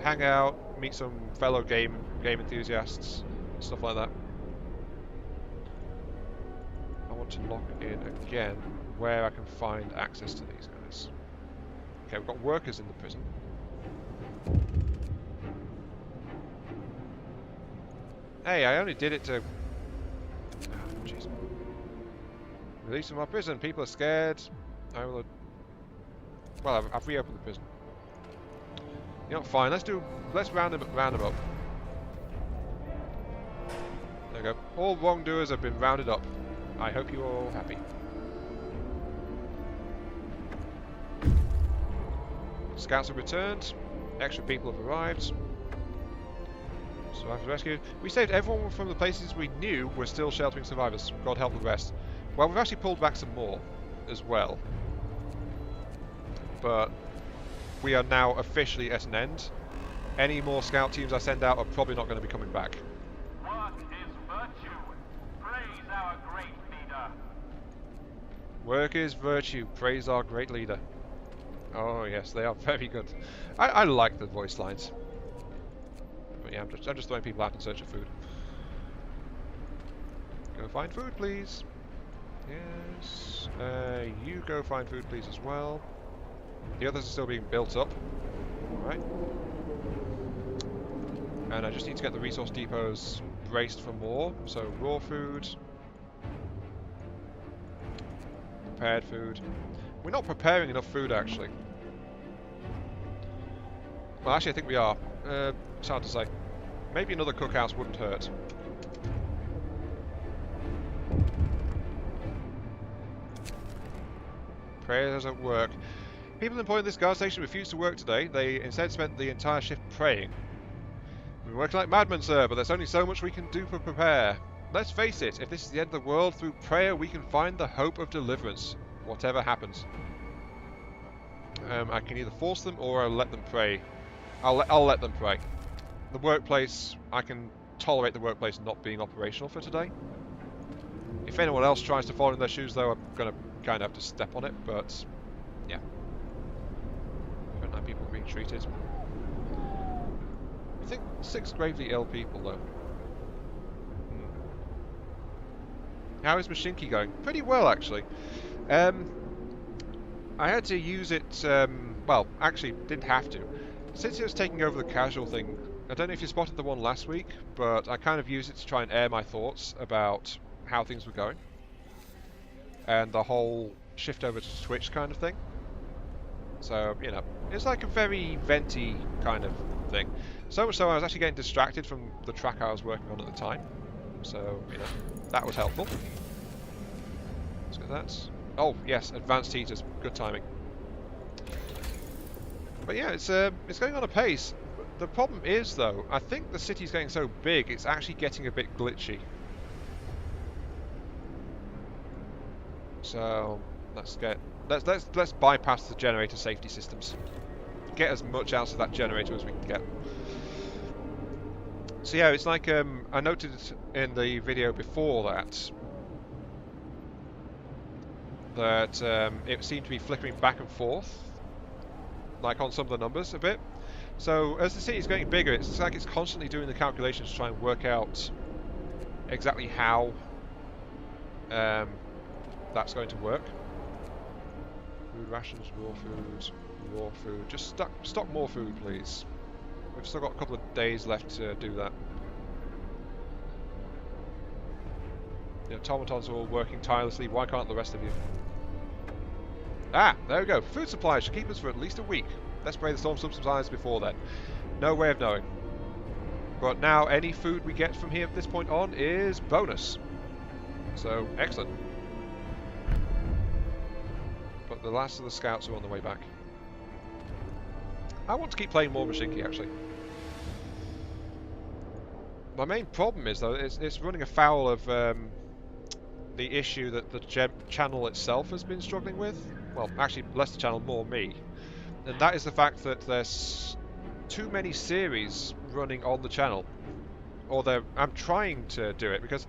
A: Hang out, meet some fellow game enthusiasts, stuff like that. I want to lock in again where I can find access to these guys. Okay, we've got workers in the prison. Hey, I only did it to... Oh, jeez. Release from my prison. People are scared. I will... Well, I've reopened the prison. You know, fine. Let's round them up. There we go. All wrongdoers have been rounded up. I hope you're all happy. Scouts have returned. Extra people have arrived. Survivors rescued. We saved everyone from the places we knew were still sheltering survivors. God help the rest. Well, we've actually pulled back some more as well. But we are now officially at an end. Any more scout teams I send out are probably not going to be coming back.
B: Work is virtue. Praise our great leader.
A: Work is virtue. Praise our great leader. Oh yes, they are very good. I like the voice lines. But yeah, I'm just throwing people out in search of food. Go find food, please. Yes. You go find food, please, as well. The others are still being built up. Alright. And I just need to get the resource depots braced for more. So, raw food. Prepared food. We're not preparing enough food, actually. Well, actually, I think we are. It's hard to say. Maybe another cookhouse wouldn't hurt. Prayers at work. People employed in this guard station refused to work today. They instead spent the entire shift praying. We're working like madmen, sir, but there's only so much we can do to prepare. Let's face it, if this is the end of the world, through prayer we can find the hope of deliverance, whatever happens. I can either force them or I'll let them pray. I'll let them pray. The workplace, I can tolerate the workplace not being operational for today. If anyone else tries to follow in their shoes, though, I'm going to kind of have to step on it, but yeah. 9 people being treated. I think 6 gravely ill people, though. How is Mashinki going? Pretty well, actually. I had to use it, well, actually, didn't have to. Since it was taking over the casual thing, I don't know if you spotted the one last week, but I kind of used it to try and air my thoughts about how things were going. And the whole shift over to Twitch kind of thing. So, you know, it's like a very venty kind of thing. So much so I was actually getting distracted from the track I was working on at the time. So, you know, that was helpful. Let's get that. Oh, yes, advanced heaters. Good timing. But yeah, it's going on a pace. The problem is, though, I think the city's getting so big, it's actually getting a bit glitchy. So let's bypass the generator safety systems. Get as much out of that generator as we can get. So yeah, it's like I noted in the video before that it seemed to be flickering back and forth, like on some of the numbers a bit. So as the city's getting bigger, it's like it's constantly doing the calculations to try and work out exactly how that's going to work. Food rations, raw food. Just stock more food, please. We've still got a couple of days left to do that. The automatons are all working tirelessly. Why can't the rest of you? Ah, there we go. Food supplies should keep us for at least a week. Let's pray the storm subsides before then. No way of knowing. But now any food we get from here at this point on is bonus. So, excellent. But the last of the scouts are on the way back. I want to keep playing more Mashinki, actually. My main problem is, though, it's running afoul of the issue that the channel itself has been struggling with. Well, actually, less the channel, more me. And that is the fact that there's too many series running on the channel. Or I'm trying to do it, because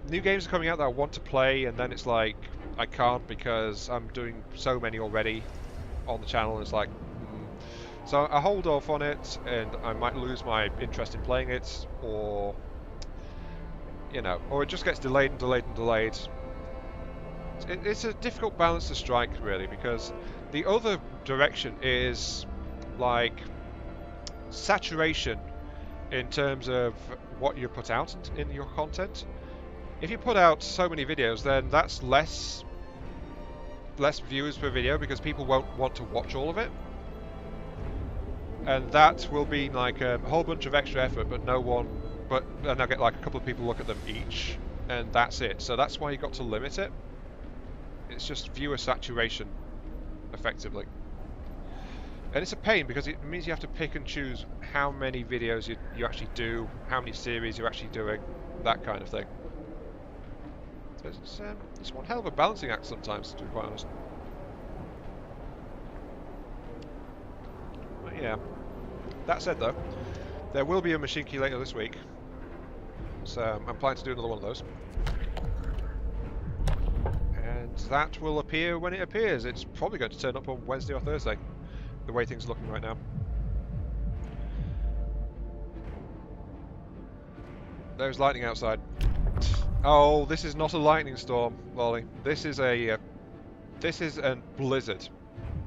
A: new games are coming out that I want to play, and then it's like, I can't because I'm doing so many already on the channel, and it's like, So I hold off on it, and I might lose my interest in playing it, or, you know, or it just gets delayed and delayed and delayed. It's a difficult balance to strike, really, because the other direction is, like, saturation in terms of what you put out in your content. If you put out so many videos, then that's less viewers per video, because people won't want to watch all of it. And that will be like a whole bunch of extra effort, but and I'll get like a couple of people look at them each, and that's it. So that's why you got to limit it. It's just viewer saturation, effectively. And it's a pain, because it means you have to pick and choose how many videos you actually do, how many series you're actually doing, that kind of thing. So it's one hell of a balancing act sometimes, to be quite honest. But yeah. That said, though, there will be a Mashinki later this week, so I'm planning to do another one of those. And that will appear when it appears. It's probably going to turn up on Wednesday or Thursday, the way things are looking right now. There's lightning outside. Oh, this is not a lightning storm, Lolly. This is a blizzard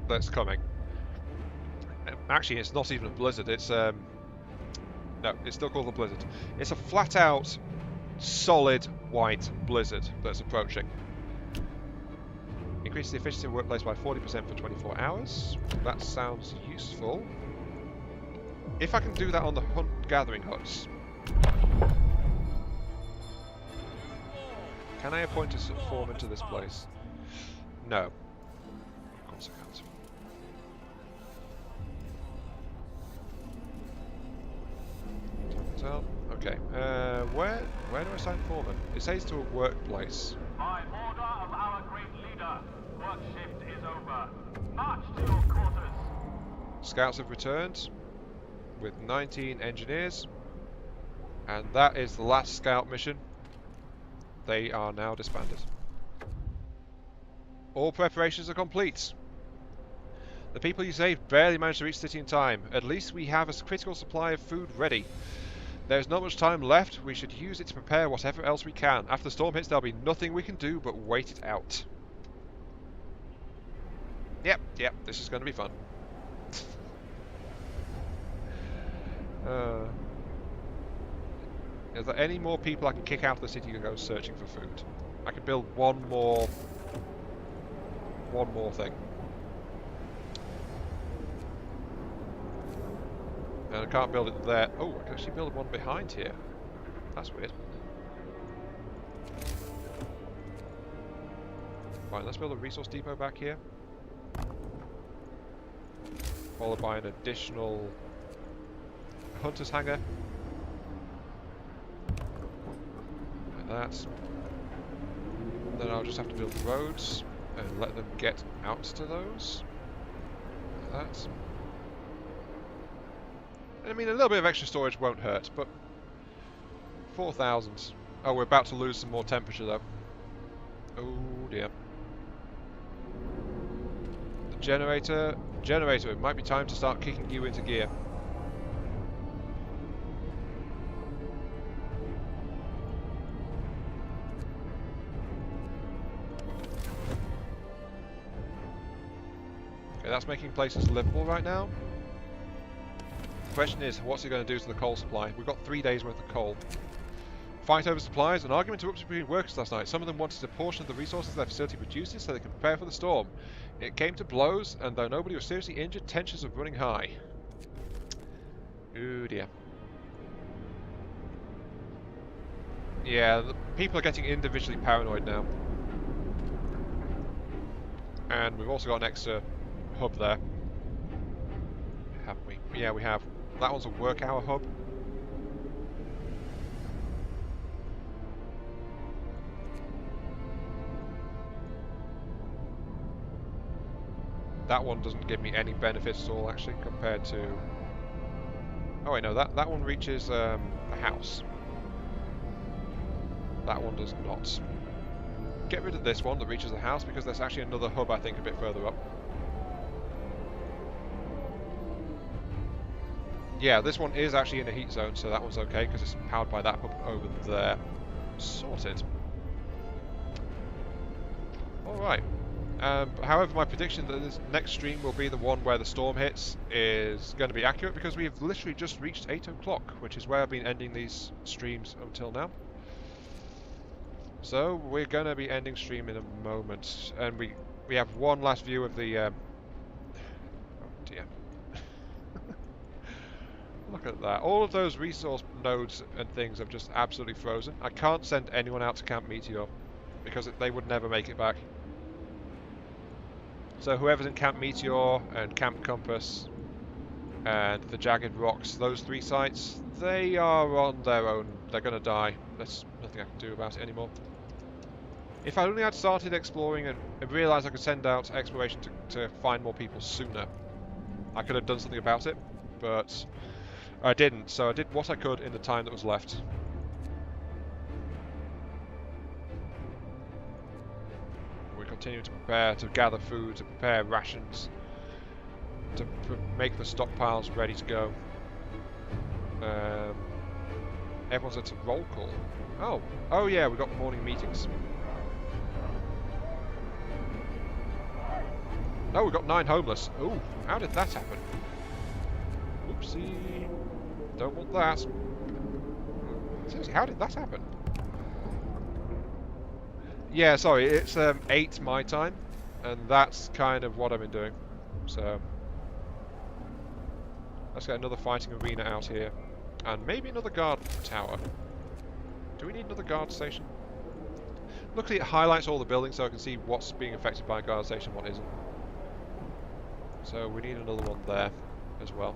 A: that's coming. Actually, it's not even a blizzard. It's no, it's still called a blizzard. It's a flat-out, solid white blizzard that's approaching. Increases the efficiency of the workplace by 40% for 24 hours. That sounds useful. If I can do that on the hunt-gathering huts. Can I appoint a foreman to this place? No. Of course I can't. Okay, where do I sign foreman? It says to a workplace.
B: By order of our great leader, work shift is over. March to your quarters.
A: Scouts have returned with 19 engineers, and that is the last scout mission. They are now disbanded. All preparations are complete. The people you saved barely managed to reach the city in time. At least we have a critical supply of food ready. There's not much time left. We should use it to prepare whatever else we can. After the storm hits, there'll be nothing we can do but wait it out. Yep, this is going to be fun. Is there any more people I can kick out of the city and go searching for food? I can build one more thing. And I can't build it there. Oh, I can actually build one behind here. That's weird. Right, let's build a resource depot back here. Followed by an additional hunter's hangar. Like that. Then I'll just have to build roads and let them get out to those. Like that. I mean, a little bit of extra storage won't hurt, but 4,000. Oh, we're about to lose some more temperature, though. Oh, dear. The generator, it might be time to start kicking you into gear. That's making places livable right now. The question is, what's it going to do to the coal supply? We've got 3 days worth of coal. Fight over supplies. An argument erupted between workers last night. Some of them wanted a portion of the resources their facility produces so they can prepare for the storm. It came to blows, and though nobody was seriously injured, tensions are running high. Ooh dear. Yeah, the people are getting individually paranoid now. And we've also got an extra hub there. Haven't we? Yeah, we have. That one's a work hour hub. That one doesn't give me any benefits at all, actually, compared to... Oh wait, no, that one reaches a house. That one does not. Get rid of this one that reaches the house, because there's actually another hub, I think, a bit further up. Yeah, this one is actually in a heat zone, so that one's okay, because it's powered by that hub over there. Sorted. Alright. However, my prediction that this next stream will be the one where the storm hits is going to be accurate, because we've literally just reached 8 o'clock, which is where I've been ending these streams until now. So, we're going to be ending stream in a moment, and we have one last view of the... oh dear. Look at that. All of those resource nodes and things have just absolutely frozen. I can't send anyone out to Camp Meteor, because they would never make it back. So whoever's in Camp Meteor and Camp Compass and the Jagged Rocks, those 3 sites, they are on their own. They're going to die. There's nothing I can do about it anymore. If I only had started exploring and realised I could send out exploration to find more people sooner, I could have done something about it, but I didn't, so I did what I could in the time that was left. We continue to prepare, to gather food, to prepare rations, to make the stockpiles ready to go. Everyone's at a roll call. Oh yeah, we've got morning meetings. Oh, we've got 9 homeless. Ooh, how did that happen? Oopsie. Don't want that. Seriously, how did that happen? Yeah, sorry, it's 8 my time, and that's kind of what I've been doing. So, let's get another fighting arena out here. And maybe another guard tower. Do we need another guard station? Luckily it highlights all the buildings so I can see what's being affected by a guard station and what isn't. So we need another one there as well.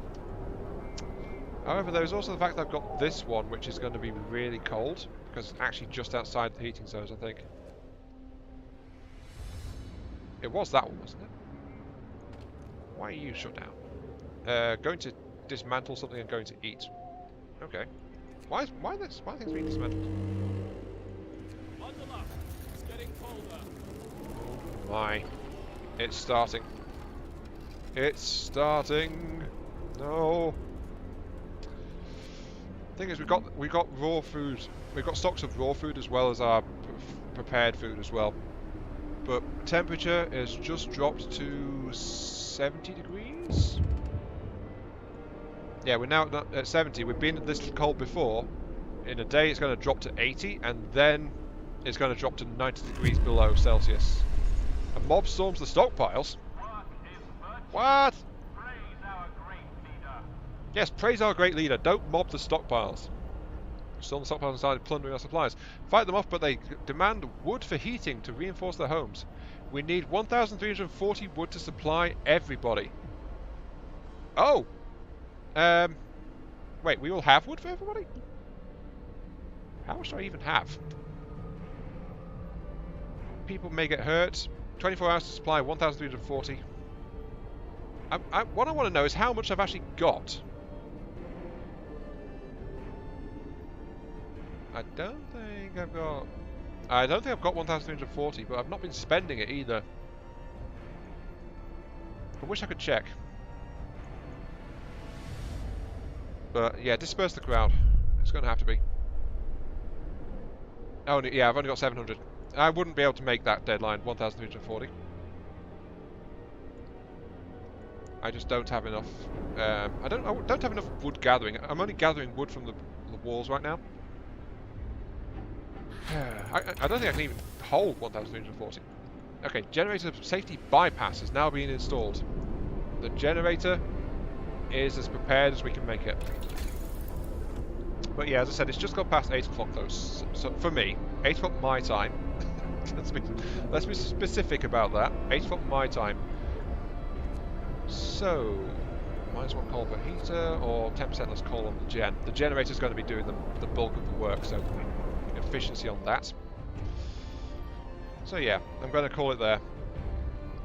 A: However, there's also the fact that I've got this one, which is going to be really cold, because it's actually just outside the heating zones, I think. It was that one, wasn't it? Why are you shut down? Going to dismantle something and going to eat. Okay. Why are things being dismantled?
C: Bundle up. It's getting colder.
A: Oh my. It's starting. It's starting. No. Thing is, we've got raw food. We've got stocks of raw food as well as our prepared food as well. But temperature has just dropped to 70 degrees. Yeah, we're now at 70. We've been at this cold before. In a day, it's going to drop to 80, and then it's going to drop to 90 degrees below Celsius. A mob storms the stockpiles. What?
B: Praise our great leader.
A: Yes, praise our great leader. Don't mob the stockpiles. Storm the stockpiles and started plundering our supplies. Fight them off, but they demand wood for heating to reinforce their homes. We need 1,340 wood to supply everybody. Oh! Wait, we all have wood for everybody? How much do I even have? People may get hurt. 24 hours to supply 1,340. What I want to know is how much I've actually got. I don't think I've got 1,340, but I've not been spending it either. I wish I could check. But yeah, disperse the crowd. It's going to have to be. Oh yeah, I've only got 700. I wouldn't be able to make that deadline, 1,340. I just don't have enough. I don't have enough wood gathering. I'm only gathering wood from the walls right now. I don't think I can even hold 1,340. Okay, generator safety bypass is now being installed. The generator is as prepared as we can make it. But yeah, as I said, it's just got past 8 o'clock though. So for me, 8 o'clock my time. let's be specific about that. 8 o'clock my time. So, minus 1 coal per heater, or 10% less coal on the gen. The generator's going to be doing the bulk of the work, so efficiency on that. So yeah, I'm going to call it there.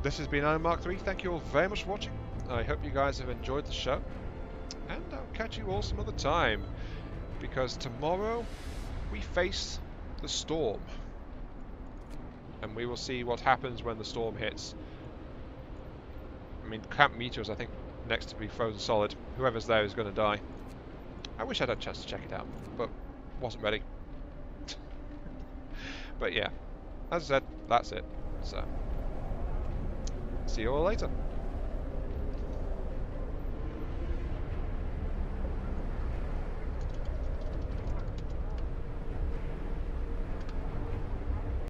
A: This has been Iron Mark 3. Thank you all very much for watching. I hope you guys have enjoyed the show. And I'll catch you all some other time. Because tomorrow, we face the storm. And we will see what happens when the storm hits. I mean, Camp Meteor's, I think, next to be frozen solid. Whoever's there is going to die. I wish I'd had a chance to check it out, but wasn't ready. But yeah, as I said, that's it. So, see you all later.